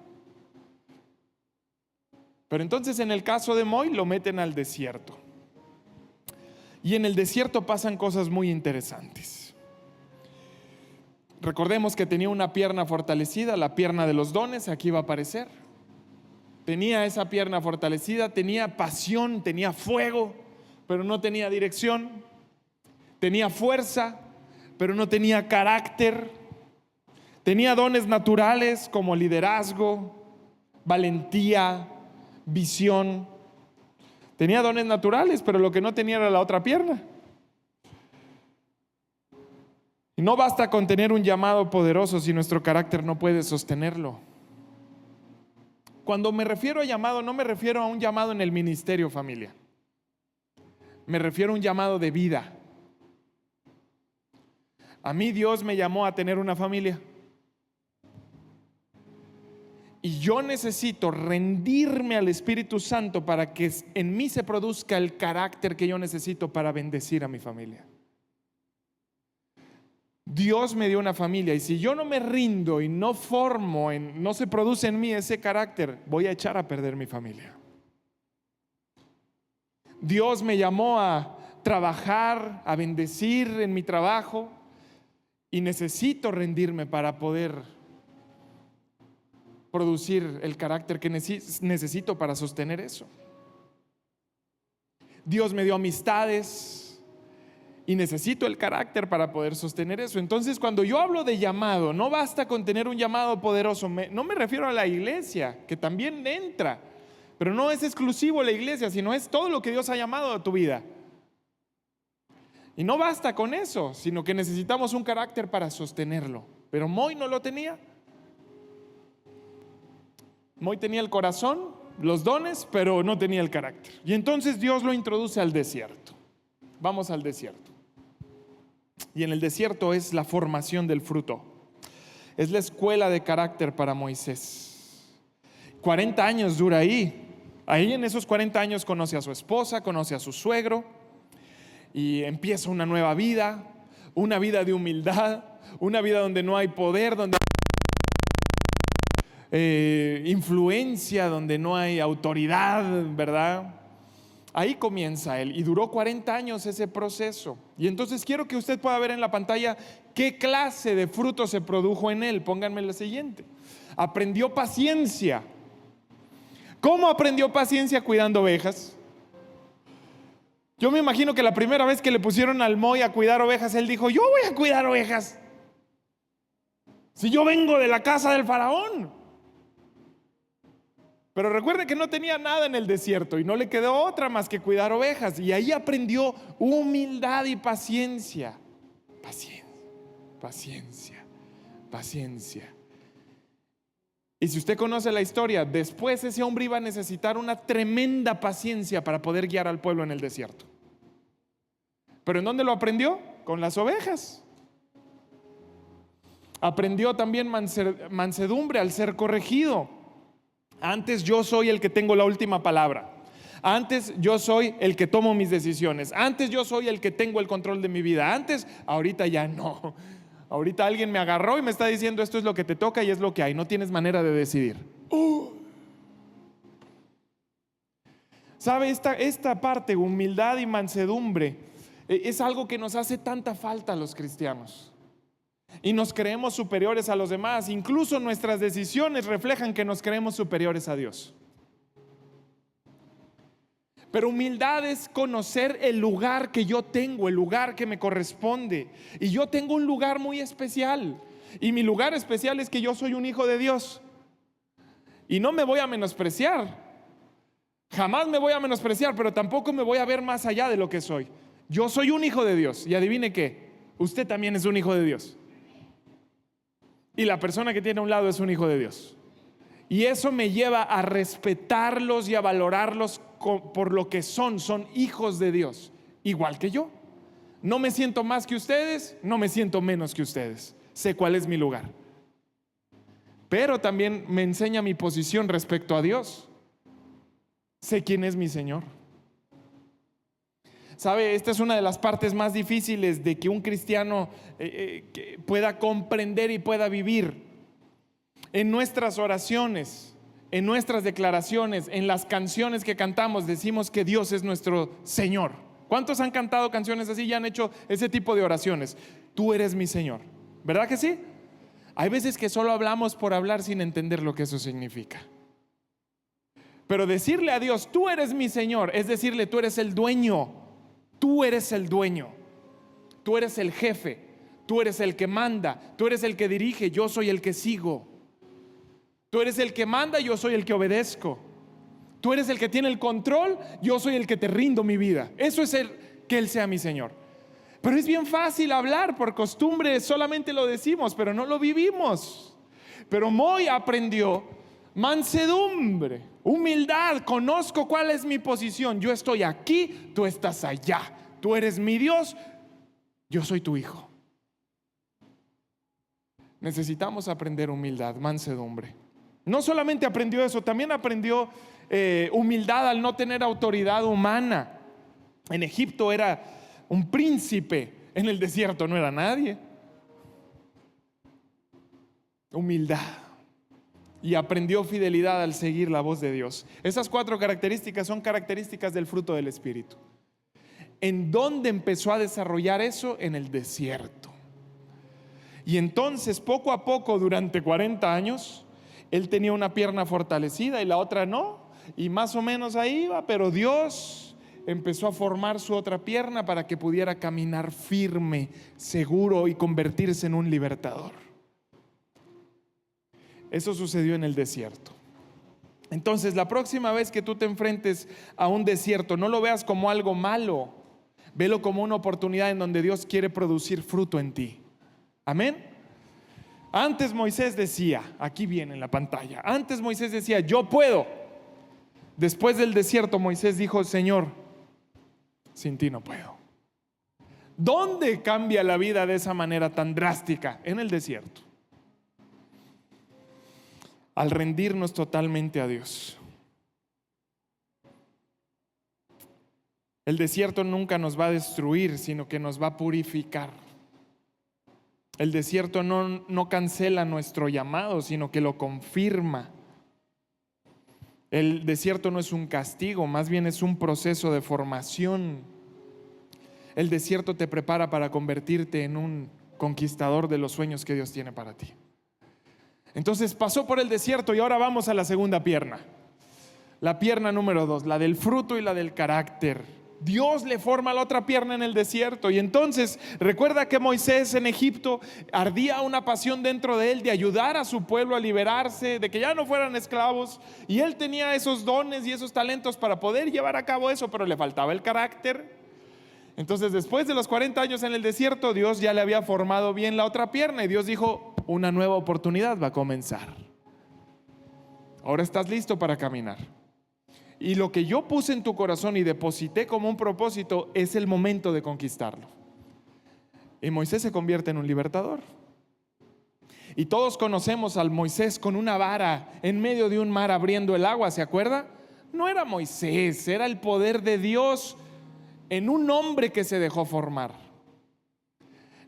Pero entonces en el caso de Moy lo meten al desierto. Y en el desierto pasan cosas muy interesantes. Recordemos que tenía una pierna fortalecida, la pierna de los dones, aquí va a aparecer. Tenía esa pierna fortalecida, tenía pasión, tenía fuego, pero no tenía dirección. Tenía fuerza, pero no tenía carácter. Tenía dones naturales como liderazgo, valentía, visión. Tenía dones naturales, pero lo que no tenía era la otra pierna. Y no basta con tener un llamado poderoso si nuestro carácter no puede sostenerlo. Cuando me refiero a llamado, no me refiero a un llamado en el ministerio, familia. Me refiero a un llamado de vida. A mí Dios me llamó a tener una familia. Y yo necesito rendirme al Espíritu Santo para que en mí se produzca el carácter que yo necesito para bendecir a mi familia. Dios me dio una familia, y si yo no me rindo y no formo, no se produce en mí ese carácter, voy a echar a perder mi familia. Dios me llamó a trabajar, a bendecir en mi trabajo, y necesito rendirme para poder producir el carácter que necesito para sostener eso. Dios me dio amistades y necesito el carácter para poder sostener eso. Entonces, cuando yo hablo de llamado, no basta con tener un llamado poderoso. No me refiero a la iglesia, que también entra, pero no es exclusivo la iglesia, sino es todo lo que Dios ha llamado a tu vida. Y no basta con eso, sino que necesitamos un carácter para sostenerlo. Pero Moy no lo tenía. Moy tenía el corazón, los dones, pero no tenía el carácter. Y entonces Dios lo introduce al desierto. Vamos al desierto. Y en el desierto es la formación del fruto. Es la escuela de carácter para Moisés. 40 años dura ahí. Ahí en esos 40 años conoce a su esposa, conoce a su suegro y empieza una nueva vida, una vida de humildad, una vida donde no hay poder, donde influencia, donde no hay autoridad, ¿verdad? Ahí comienza él y duró 40 años ese proceso. Y entonces quiero que usted pueda ver en la pantalla qué clase de fruto se produjo en él. Pónganme la siguiente. Aprendió paciencia. ¿Cómo aprendió paciencia? Cuidando ovejas. Yo me imagino que la primera vez que le pusieron al Moy a cuidar ovejas, él dijo, yo voy a cuidar ovejas. Si yo vengo de la casa del faraón. Pero recuerde que no tenía nada en el desierto y no le quedó otra más que cuidar ovejas. Y ahí aprendió humildad y paciencia. Paciencia. Y si usted conoce la historia, después ese hombre iba a necesitar una tremenda paciencia para poder guiar al pueblo en el desierto. ¿Pero en dónde lo aprendió? Con las ovejas. Aprendió también mansedumbre al ser corregido. Antes yo soy el que tengo la última palabra. Antes yo soy el que tomo mis decisiones. Antes yo soy el que tengo el control de mi vida. Ahorita ya no. Ahorita alguien me agarró y me está diciendo esto es lo que te toca y es lo que hay. No tienes manera de decidir. ¿Sabe? Esta parte, humildad y mansedumbre, es algo que nos hace tanta falta a los cristianos. Y nos creemos superiores a los demás. Incluso nuestras decisiones reflejan que nos creemos superiores a Dios. Pero humildad es conocer el lugar que yo tengo, el lugar que me corresponde. Y yo tengo un lugar muy especial. Y mi lugar especial es que yo soy un hijo de Dios. Y no me voy a menospreciar. Jamás me voy a menospreciar, pero tampoco me voy a ver más allá de lo que soy. Yo soy un hijo de Dios. Y adivine qué, usted también es un hijo de Dios. Y la persona que tiene a un lado es un hijo de Dios. Y eso me lleva a respetarlos y a valorarlos por lo que son hijos de Dios, igual que yo. No me siento más que ustedes, no me siento menos que ustedes. Sé cuál es mi lugar. Pero también me enseña mi posición respecto a Dios. Sé quién es mi Señor. ¿Sabe? Esta es una de las partes más difíciles de que un cristiano que pueda comprender y pueda vivir. En nuestras oraciones, en nuestras declaraciones, en las canciones que cantamos, decimos que Dios es nuestro Señor. ¿Cuántos han cantado canciones así y han hecho ese tipo de oraciones? Tú eres mi Señor. ¿Verdad que sí? Hay veces que solo hablamos por hablar sin entender lo que eso significa. Pero decirle a Dios, tú eres mi Señor, es decirle, tú eres el dueño. Tú eres el dueño. Tú eres el jefe. Tú eres el que manda. Tú eres el que dirige. Yo soy el que sigo. Tú eres el que manda, yo soy el que obedezco. Tú eres el que tiene el control, yo soy el que te rindo mi vida. Eso es que Él sea mi Señor. Pero es bien fácil hablar, por costumbre solamente lo decimos, pero no lo vivimos. Pero Moy aprendió mansedumbre, humildad. Conozco cuál es mi posición. Yo estoy aquí, tú estás allá. Tú eres mi Dios, yo soy tu hijo. Necesitamos aprender humildad, mansedumbre. No solamente aprendió eso, también aprendió humildad al no tener autoridad humana. En Egipto era un príncipe, en el desierto no era nadie. Humildad. Y aprendió fidelidad al seguir la voz de Dios. Esas 4 características son características del fruto del Espíritu. ¿En dónde empezó a desarrollar eso? En el desierto. Y entonces poco a poco, durante 40 años, él tenía una pierna fortalecida y la otra no, y más o menos ahí iba, pero Dios empezó a formar su otra pierna para que pudiera caminar firme, seguro y convertirse en un libertador. Eso sucedió en el desierto. Entonces, la próxima vez que tú te enfrentes a un desierto, no lo veas como algo malo, velo como una oportunidad en donde Dios quiere producir fruto en ti. Amén. Antes Moisés decía, aquí viene en la pantalla, antes Moisés decía, yo puedo. Después del desierto Moisés dijo, Señor, sin ti no puedo. ¿Dónde cambia la vida de esa manera tan drástica? En el desierto. Al rendirnos totalmente a Dios. El desierto nunca nos va a destruir, sino que nos va a purificar. El desierto no cancela nuestro llamado, sino que lo confirma. El desierto no es un castigo, más bien es un proceso de formación. El desierto te prepara para convertirte en un conquistador de los sueños que Dios tiene para ti. Entonces pasó por el desierto y ahora vamos a la segunda pierna. La pierna número 2, la del fruto y la del carácter. Dios le forma la otra pierna en el desierto. Y entonces recuerda que Moisés en Egipto ardía una pasión dentro de él de ayudar a su pueblo a liberarse, de que ya no fueran esclavos. Y él tenía esos dones y esos talentos para poder llevar a cabo eso, pero le faltaba el carácter. Entonces después de los 40 años en el desierto, Dios ya le había formado bien la otra pierna. Y Dios dijo, una nueva oportunidad va a comenzar. Ahora estás listo para caminar. Y lo que yo puse en tu corazón y deposité como un propósito es el momento de conquistarlo. Y Moisés se convierte en un libertador. Y todos conocemos al Moisés con una vara en medio de un mar abriendo el agua, ¿se acuerda? No era Moisés, era el poder de Dios en un hombre que se dejó formar.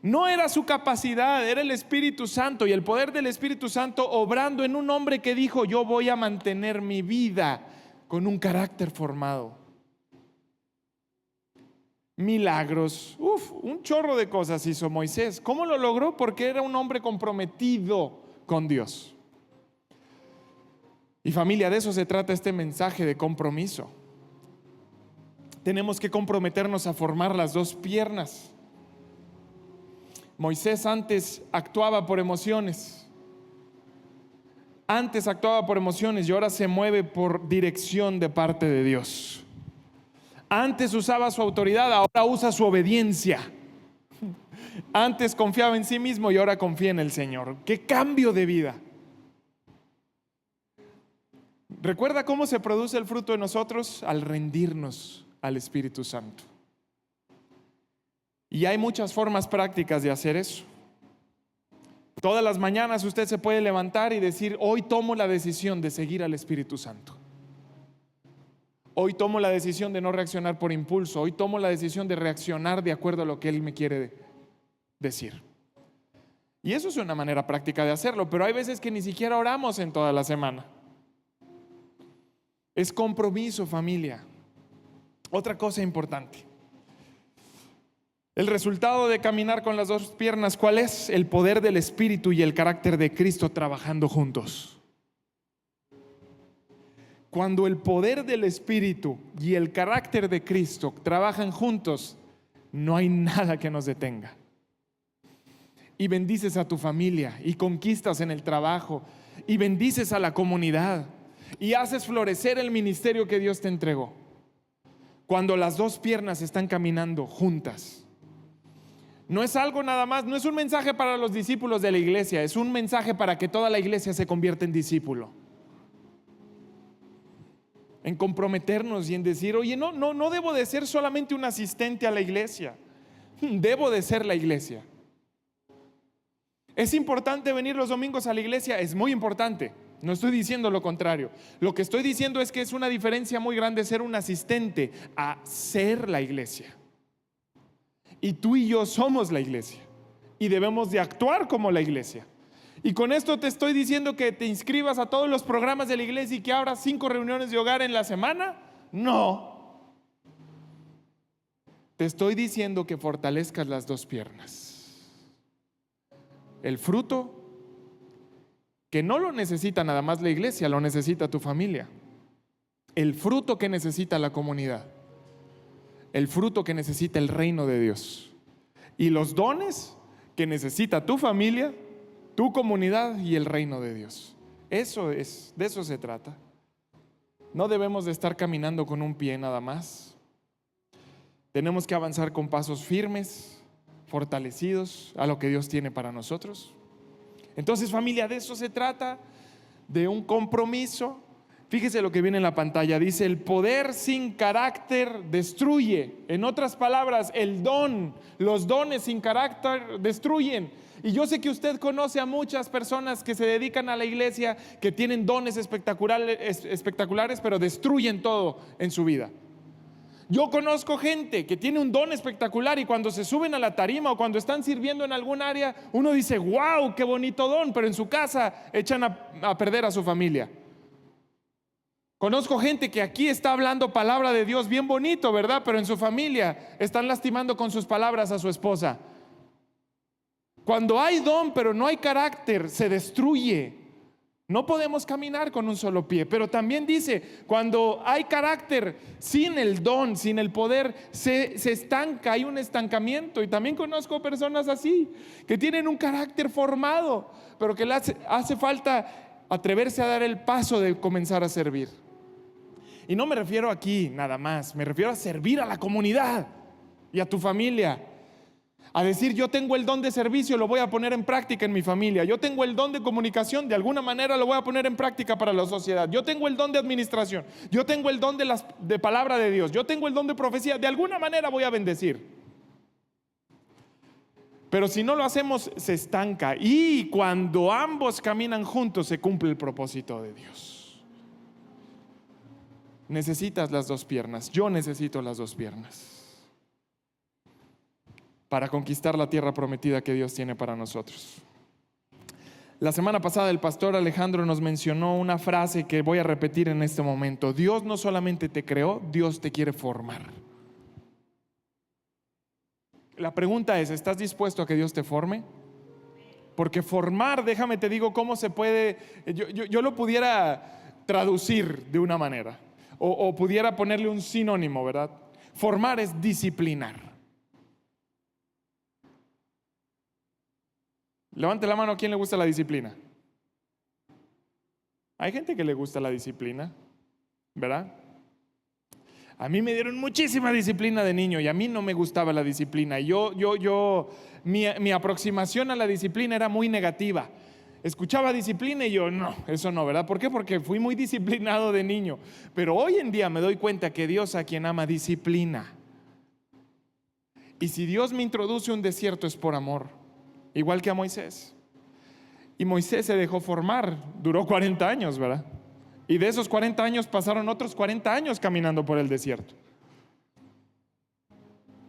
No era su capacidad, era el Espíritu Santo y el poder del Espíritu Santo obrando en un hombre que dijo, yo voy a mantener mi vida con un carácter formado. milagros, un chorro de cosas hizo Moisés. ¿Cómo lo logró? Porque era un hombre comprometido con Dios. Y familia, de eso se trata este mensaje de compromiso. Tenemos que comprometernos a formar las dos piernas. Moisés antes actuaba por emociones. Y ahora se mueve por dirección de parte de Dios. Antes usaba su autoridad, ahora usa su obediencia. Antes confiaba en sí mismo y ahora confía en el Señor. ¡Qué cambio de vida! ¿Recuerda cómo se produce el fruto en nosotros? Al rendirnos al Espíritu Santo. Y hay muchas formas prácticas de hacer eso. Todas las mañanas usted se puede levantar y decir: hoy tomo la decisión de seguir al Espíritu Santo. Hoy tomo la decisión de no reaccionar por impulso. Hoy tomo la decisión de reaccionar de acuerdo a lo que Él me quiere decir. Y eso es una manera práctica de hacerlo, pero hay veces que ni siquiera oramos en toda la semana. Es compromiso, familia. Otra cosa importante. El resultado de caminar con las dos piernas, ¿cuál es? El poder del Espíritu y el carácter de Cristo trabajando juntos. Cuando el poder del Espíritu y el carácter de Cristo trabajan juntos, no hay nada que nos detenga. Y bendices a tu familia, y conquistas en el trabajo, y bendices a la comunidad, y haces florecer el ministerio que Dios te entregó. Cuando las dos piernas están caminando juntas. No es algo nada más, no es un mensaje para los discípulos de la iglesia, es un mensaje para que toda la iglesia se convierta en discípulo. En comprometernos y en decir: oye, no debo de ser solamente un asistente a la iglesia, debo de ser la iglesia. ¿Es importante venir los domingos a la iglesia? Es muy importante, no estoy diciendo lo contrario. Lo que estoy diciendo es que es una diferencia muy grande ser un asistente a ser la iglesia. Y tú y yo somos la iglesia y debemos de actuar como la iglesia. Y con esto te estoy diciendo que te inscribas a todos los programas de la iglesia y que abras 5 reuniones de hogar en la semana. No. Te estoy diciendo que fortalezcas las dos piernas. El fruto, que no lo necesita nada más la iglesia, lo necesita tu familia. El fruto que necesita la comunidad. El fruto que necesita el reino de Dios. Y los dones que necesita tu familia, tu comunidad y el reino de Dios. Eso es, de eso se trata. No debemos de estar caminando con un pie nada más. Tenemos que avanzar con pasos firmes, fortalecidos a lo que Dios tiene para nosotros. Entonces, familia, de eso se trata, de un compromiso. Fíjese lo que viene en la pantalla, dice: el poder sin carácter destruye. En otras palabras, los dones sin carácter destruyen. Y yo sé que usted conoce a muchas personas que se dedican a la iglesia, que tienen dones espectaculares, pero destruyen todo en su vida. Yo conozco gente que tiene un don espectacular y cuando se suben a la tarima o cuando están sirviendo en algún área, uno dice: wow, qué bonito don, pero en su casa echan a perder a su familia. Conozco gente que aquí está hablando palabra de Dios bien bonito, ¿verdad? Pero en su familia están lastimando con sus palabras a su esposa. Cuando hay don pero no hay carácter, se destruye. No podemos caminar con un solo pie. Pero también dice, cuando hay carácter sin el don, sin el poder, se estanca, hay un estancamiento. Y también conozco personas así, que tienen un carácter formado, pero que le hace falta atreverse a dar el paso de comenzar a servir. Y no me refiero aquí nada más, me refiero a servir a la comunidad y a tu familia. A decir: yo tengo el don de servicio, lo voy a poner en práctica en mi familia. Yo tengo el don de comunicación, de alguna manera lo voy a poner en práctica para la sociedad. Yo tengo el don de administración, yo tengo el don de palabra de Dios, yo tengo el don de profecía, de alguna manera voy a bendecir. Pero si no lo hacemos, se estanca. Y cuando ambos caminan juntos, se cumple el propósito de Dios. Necesitas las dos piernas. Yo necesito las dos piernas para conquistar la tierra prometida que Dios tiene para nosotros. La semana pasada el pastor Alejandro nos mencionó una frase que voy a repetir en este momento: Dios no solamente te creó, Dios te quiere formar. La pregunta es, ¿estás dispuesto a que Dios te forme? Porque formar, déjame te digo cómo se puede, yo lo pudiera traducir de una manera, o pudiera ponerle un sinónimo, ¿verdad? Formar es disciplinar. Levante la mano a quien le gusta la disciplina. Hay gente que le gusta la disciplina, ¿verdad? A mí me dieron muchísima disciplina de niño y a mí no me gustaba la disciplina. Mi aproximación a la disciplina era muy negativa. Escuchaba disciplina y yo, no, eso no, ¿verdad? ¿Por qué? Porque fui muy disciplinado de niño. Pero hoy en día me doy cuenta que Dios a quien ama disciplina. Y si Dios me introduce un desierto es por amor, igual que a Moisés. Y Moisés se dejó formar, duró 40 años, ¿verdad? Y de esos 40 años pasaron otros 40 años caminando por el desierto.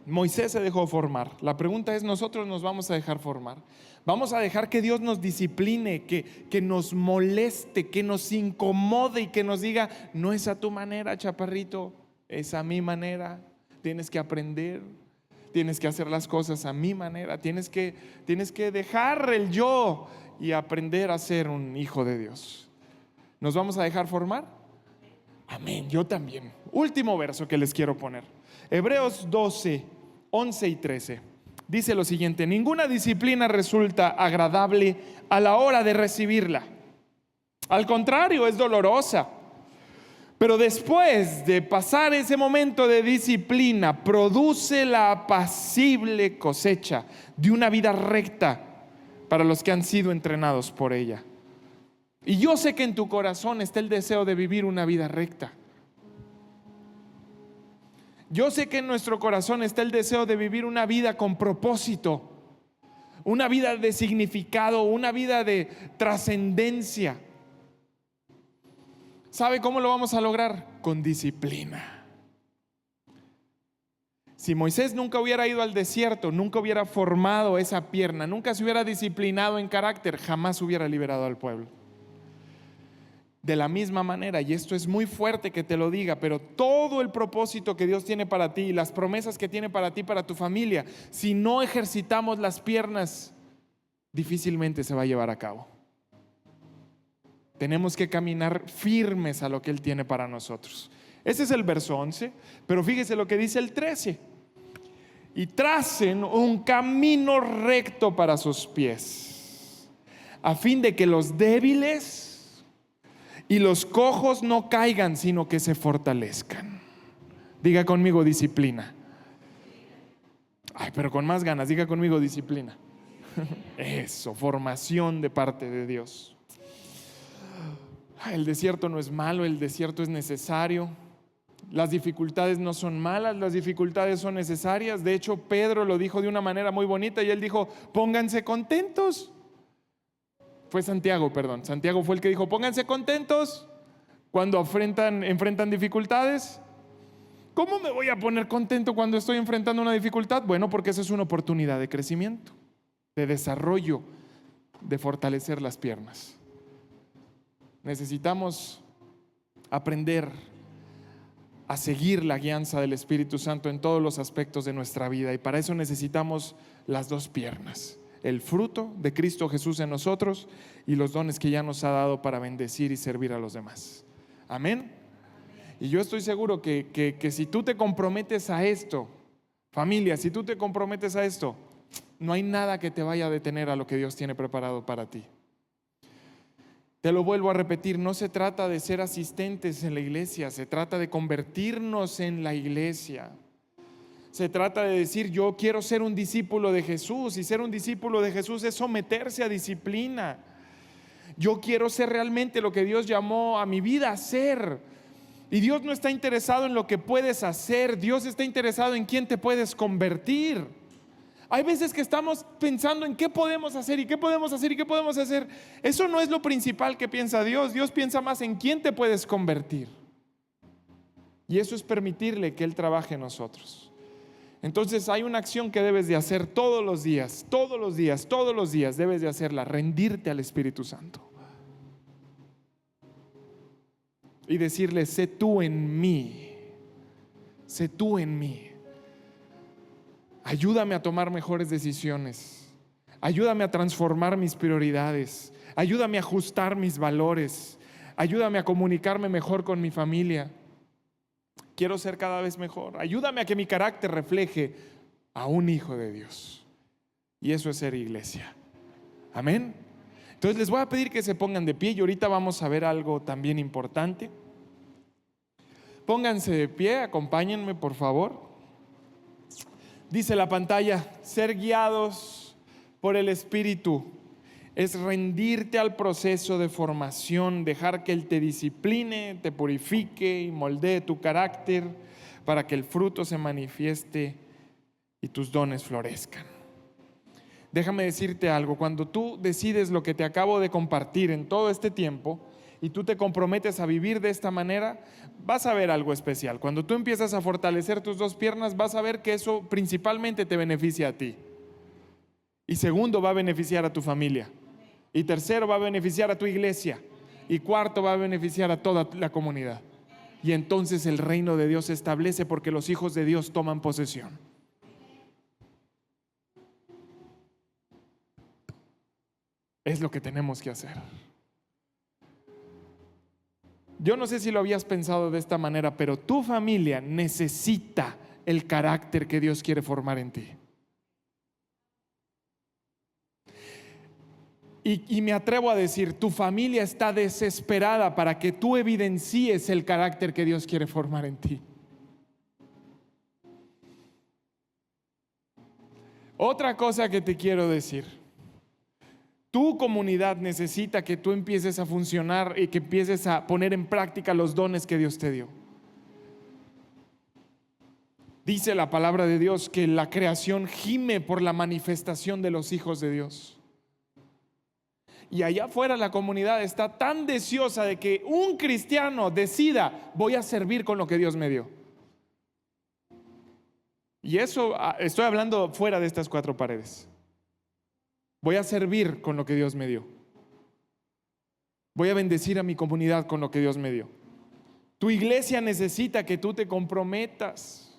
Moisés se dejó formar. La pregunta es, ¿nosotros nos vamos a dejar formar? ¿Vamos a dejar que Dios nos discipline, que nos moleste, que nos incomode y que nos diga, no es a tu manera, chaparrito, es a mi manera? Tienes que aprender, tienes que hacer las cosas a mi manera, tienes que dejar el yo y aprender a ser un hijo de Dios. ¿Nos vamos a dejar formar? Amén, yo también. Último verso que les quiero poner. Hebreos 12, 11 y 13. Dice lo siguiente: ninguna disciplina resulta agradable a la hora de recibirla. Al contrario, es dolorosa. Pero después de pasar ese momento de disciplina, produce la apacible cosecha de una vida recta para los que han sido entrenados por ella. Y yo sé que en tu corazón está el deseo de vivir una vida recta. Yo sé que en nuestro corazón está el deseo de vivir una vida con propósito, una vida de significado, una vida de trascendencia. ¿Sabe cómo lo vamos a lograr? Con disciplina. Si Moisés nunca hubiera ido al desierto, nunca hubiera formado esa pierna, nunca se hubiera disciplinado en carácter, jamás hubiera liberado al pueblo. De la misma manera, y esto es muy fuerte que te lo diga, pero todo el propósito que Dios tiene para ti, las promesas que tiene para ti, para tu familia, si no ejercitamos las piernas, difícilmente se va a llevar a cabo. Tenemos que caminar firmes a lo que Él tiene para nosotros. Ese es el verso 11, pero fíjese lo que dice el 13. Y tracen un camino recto para sus pies, a fin de que los débiles y los cojos no caigan, sino que se fortalezcan. Diga conmigo disciplina. Ay, pero con más ganas, diga conmigo disciplina. Eso, formación de parte de Dios. El desierto no es malo, el desierto es necesario. Las dificultades no son malas, las dificultades son necesarias. De hecho, Pedro lo dijo de una manera muy bonita y él dijo, pónganse contentos. Santiago fue el que dijo, pónganse contentos cuando enfrentan dificultades. ¿Cómo me voy a poner contento cuando estoy enfrentando una dificultad? Bueno, porque esa es una oportunidad de crecimiento, de desarrollo, de fortalecer las piernas. Necesitamos aprender a seguir la guianza del Espíritu Santo en todos los aspectos de nuestra vida, y para eso necesitamos las dos piernas: el fruto de Cristo Jesús en nosotros y los dones que ya nos ha dado para bendecir y servir a los demás. Amén. Y yo estoy seguro que si tú te comprometes a esto, familia, si tú te comprometes a esto, no hay nada que te vaya a detener a lo que Dios tiene preparado para ti. Te lo vuelvo a repetir, no se trata de ser asistentes en la iglesia, se trata de convertirnos en la iglesia. Se trata de decir, yo quiero ser un discípulo de Jesús, y ser un discípulo de Jesús es someterse a disciplina. Yo quiero ser realmente lo que Dios llamó a mi vida a ser. Y Dios no está interesado en lo que puedes hacer, Dios está interesado en quién te puedes convertir. Hay veces que estamos pensando en qué podemos hacer y qué podemos hacer y qué podemos hacer. Eso no es lo principal que piensa Dios. Dios piensa más en quién te puedes convertir. Y eso es permitirle que Él trabaje en nosotros. Entonces hay una acción que debes de hacer todos los días, todos los días, todos los días debes de hacerla: rendirte al Espíritu Santo y decirle, sé tú en mí, sé tú en mí. Ayúdame a tomar mejores decisiones. Ayúdame a transformar mis prioridades. Ayúdame a ajustar mis valores. Ayúdame a comunicarme mejor con mi familia. Quiero ser cada vez mejor. Ayúdame a que mi carácter refleje a un hijo de Dios. Y eso es ser iglesia. Amén. Entonces les voy a pedir que se pongan de pie y ahorita vamos a ver algo también importante. Pónganse de pie, acompáñenme por favor. Dice la pantalla, ser guiados por el Espíritu es rendirte al proceso de formación, dejar que Él te discipline, te purifique y moldee tu carácter para que el fruto se manifieste y tus dones florezcan. Déjame decirte algo, cuando tú decides lo que te acabo de compartir en todo este tiempo y tú te comprometes a vivir de esta manera, vas a ver algo especial. Cuando tú empiezas a fortalecer tus dos piernas, vas a ver que eso principalmente te beneficia a ti. Y segundo, va a beneficiar a tu familia. Y tercero, va a beneficiar a tu iglesia. Y cuarto, va a beneficiar a toda la comunidad. Y entonces el reino de Dios se establece porque los hijos de Dios toman posesión. Es lo que tenemos que hacer. Yo no sé si lo habías pensado de esta manera, pero tu familia necesita el carácter que Dios quiere formar en ti. Y me atrevo a decir, tu familia está desesperada para que tú evidencies el carácter que Dios quiere formar en ti. Otra cosa que te quiero decir, tu comunidad necesita que tú empieces a funcionar y que empieces a poner en práctica los dones que Dios te dio. Dice la palabra de Dios que la creación gime por la manifestación de los hijos de Dios. Y allá afuera la comunidad está tan deseosa de que un cristiano decida, voy a servir con lo que Dios me dio. Y eso estoy hablando fuera de estas cuatro paredes. Voy a servir con lo que Dios me dio. Voy a bendecir a mi comunidad con lo que Dios me dio. Tu iglesia necesita que tú te comprometas.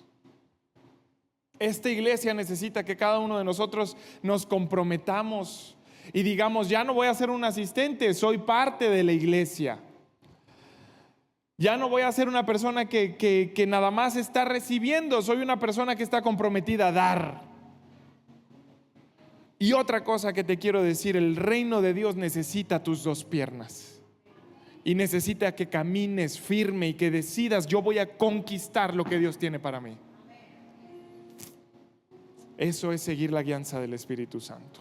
Esta iglesia necesita que cada uno de nosotros nos comprometamos y digamos, ya no voy a ser un asistente, soy parte de la iglesia. Ya no voy a ser una persona que nada más está recibiendo, soy una persona que está comprometida a dar. Y otra cosa que te quiero decir, el reino de Dios necesita tus dos piernas. Y necesita que camines firme y que decidas, yo voy a conquistar lo que Dios tiene para mí. Eso es seguir la guianza del Espíritu Santo.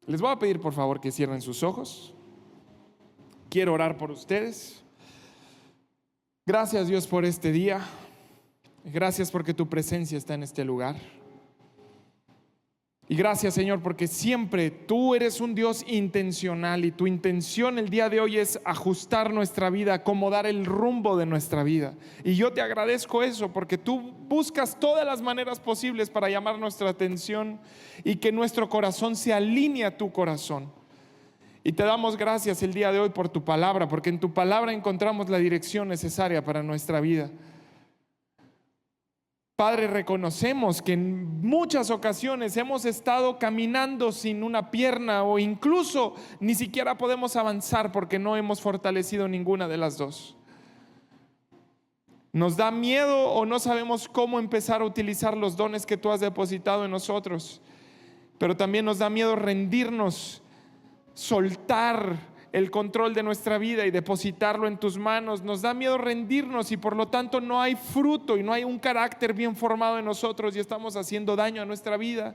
Les voy a pedir por favor que cierren sus ojos. Quiero orar por ustedes. Gracias Dios por este día. Gracias porque tu presencia está en este lugar. Y gracias Señor porque siempre tú eres un Dios intencional y tu intención el día de hoy es ajustar nuestra vida, acomodar el rumbo de nuestra vida. Y yo te agradezco eso porque tú buscas todas las maneras posibles para llamar nuestra atención y que nuestro corazón se alinee a tu corazón. Y te damos gracias el día de hoy por tu palabra, porque en tu palabra encontramos la dirección necesaria para nuestra vida. Padre, reconocemos que en muchas ocasiones hemos estado caminando sin una pierna o incluso ni siquiera podemos avanzar porque no hemos fortalecido ninguna de las dos. Nos da miedo o no sabemos cómo empezar a utilizar los dones que tú has depositado en nosotros, pero también nos da miedo rendirnos, soltar el control de nuestra vida y depositarlo en tus manos. Nos da miedo rendirnos y por lo tanto no hay fruto y no hay un carácter bien formado en nosotros y estamos haciendo daño a nuestra vida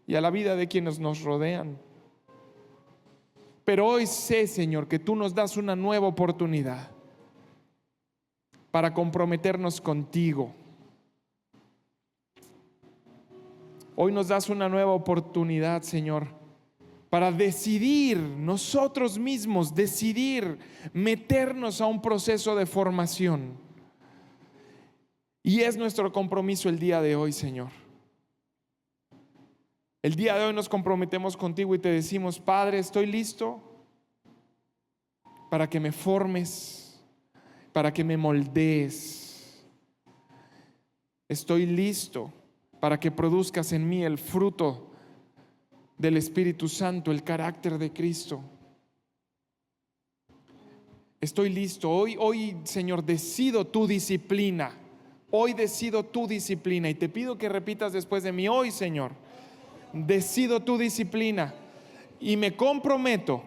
y a la vida de quienes nos rodean. Pero hoy sé, Señor, que tú nos das una nueva oportunidad para comprometernos contigo. Hoy nos das una nueva oportunidad, Señor, para decidir nosotros mismos, decidir meternos a un proceso de formación. Y es nuestro compromiso el día de hoy, Señor. El día de hoy nos comprometemos contigo y te decimos, Padre, estoy listo para que me formes, para que me moldees. Estoy listo para que produzcas en mí el fruto del Espíritu Santo, el carácter de Cristo. Estoy listo. Hoy, Señor, decido tu disciplina. Hoy decido tu disciplina. Y te pido que repitas después de mí: hoy, Señor, decido tu disciplina. Y me comprometo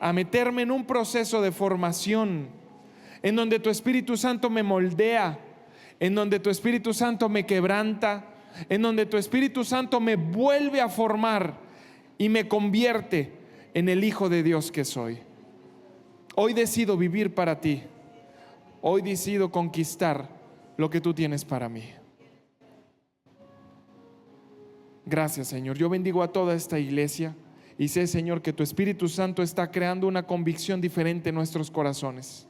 a meterme en un proceso de formación en donde tu Espíritu Santo me moldea, en donde tu Espíritu Santo me quebranta, en donde tu Espíritu Santo me vuelve a formar y me convierte en el Hijo de Dios que soy. Hoy decido vivir para ti. Hoy decido conquistar lo que tú tienes para mí. Gracias, Señor. Yo bendigo a toda esta iglesia y sé, Señor, que tu Espíritu Santo está creando una convicción diferente en nuestros corazones.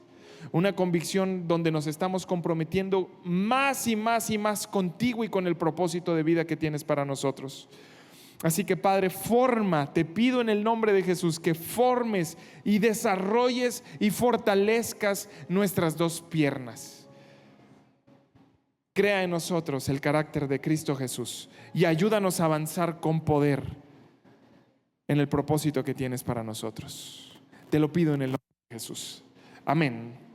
Una convicción donde nos estamos comprometiendo más y más y más contigo y con el propósito de vida que tienes para nosotros. Así que, Padre, te pido en el nombre de Jesús que formes y desarrolles y fortalezcas nuestras dos piernas. Crea en nosotros el carácter de Cristo Jesús y ayúdanos a avanzar con poder en el propósito que tienes para nosotros. Te lo pido en el nombre de Jesús. Amén.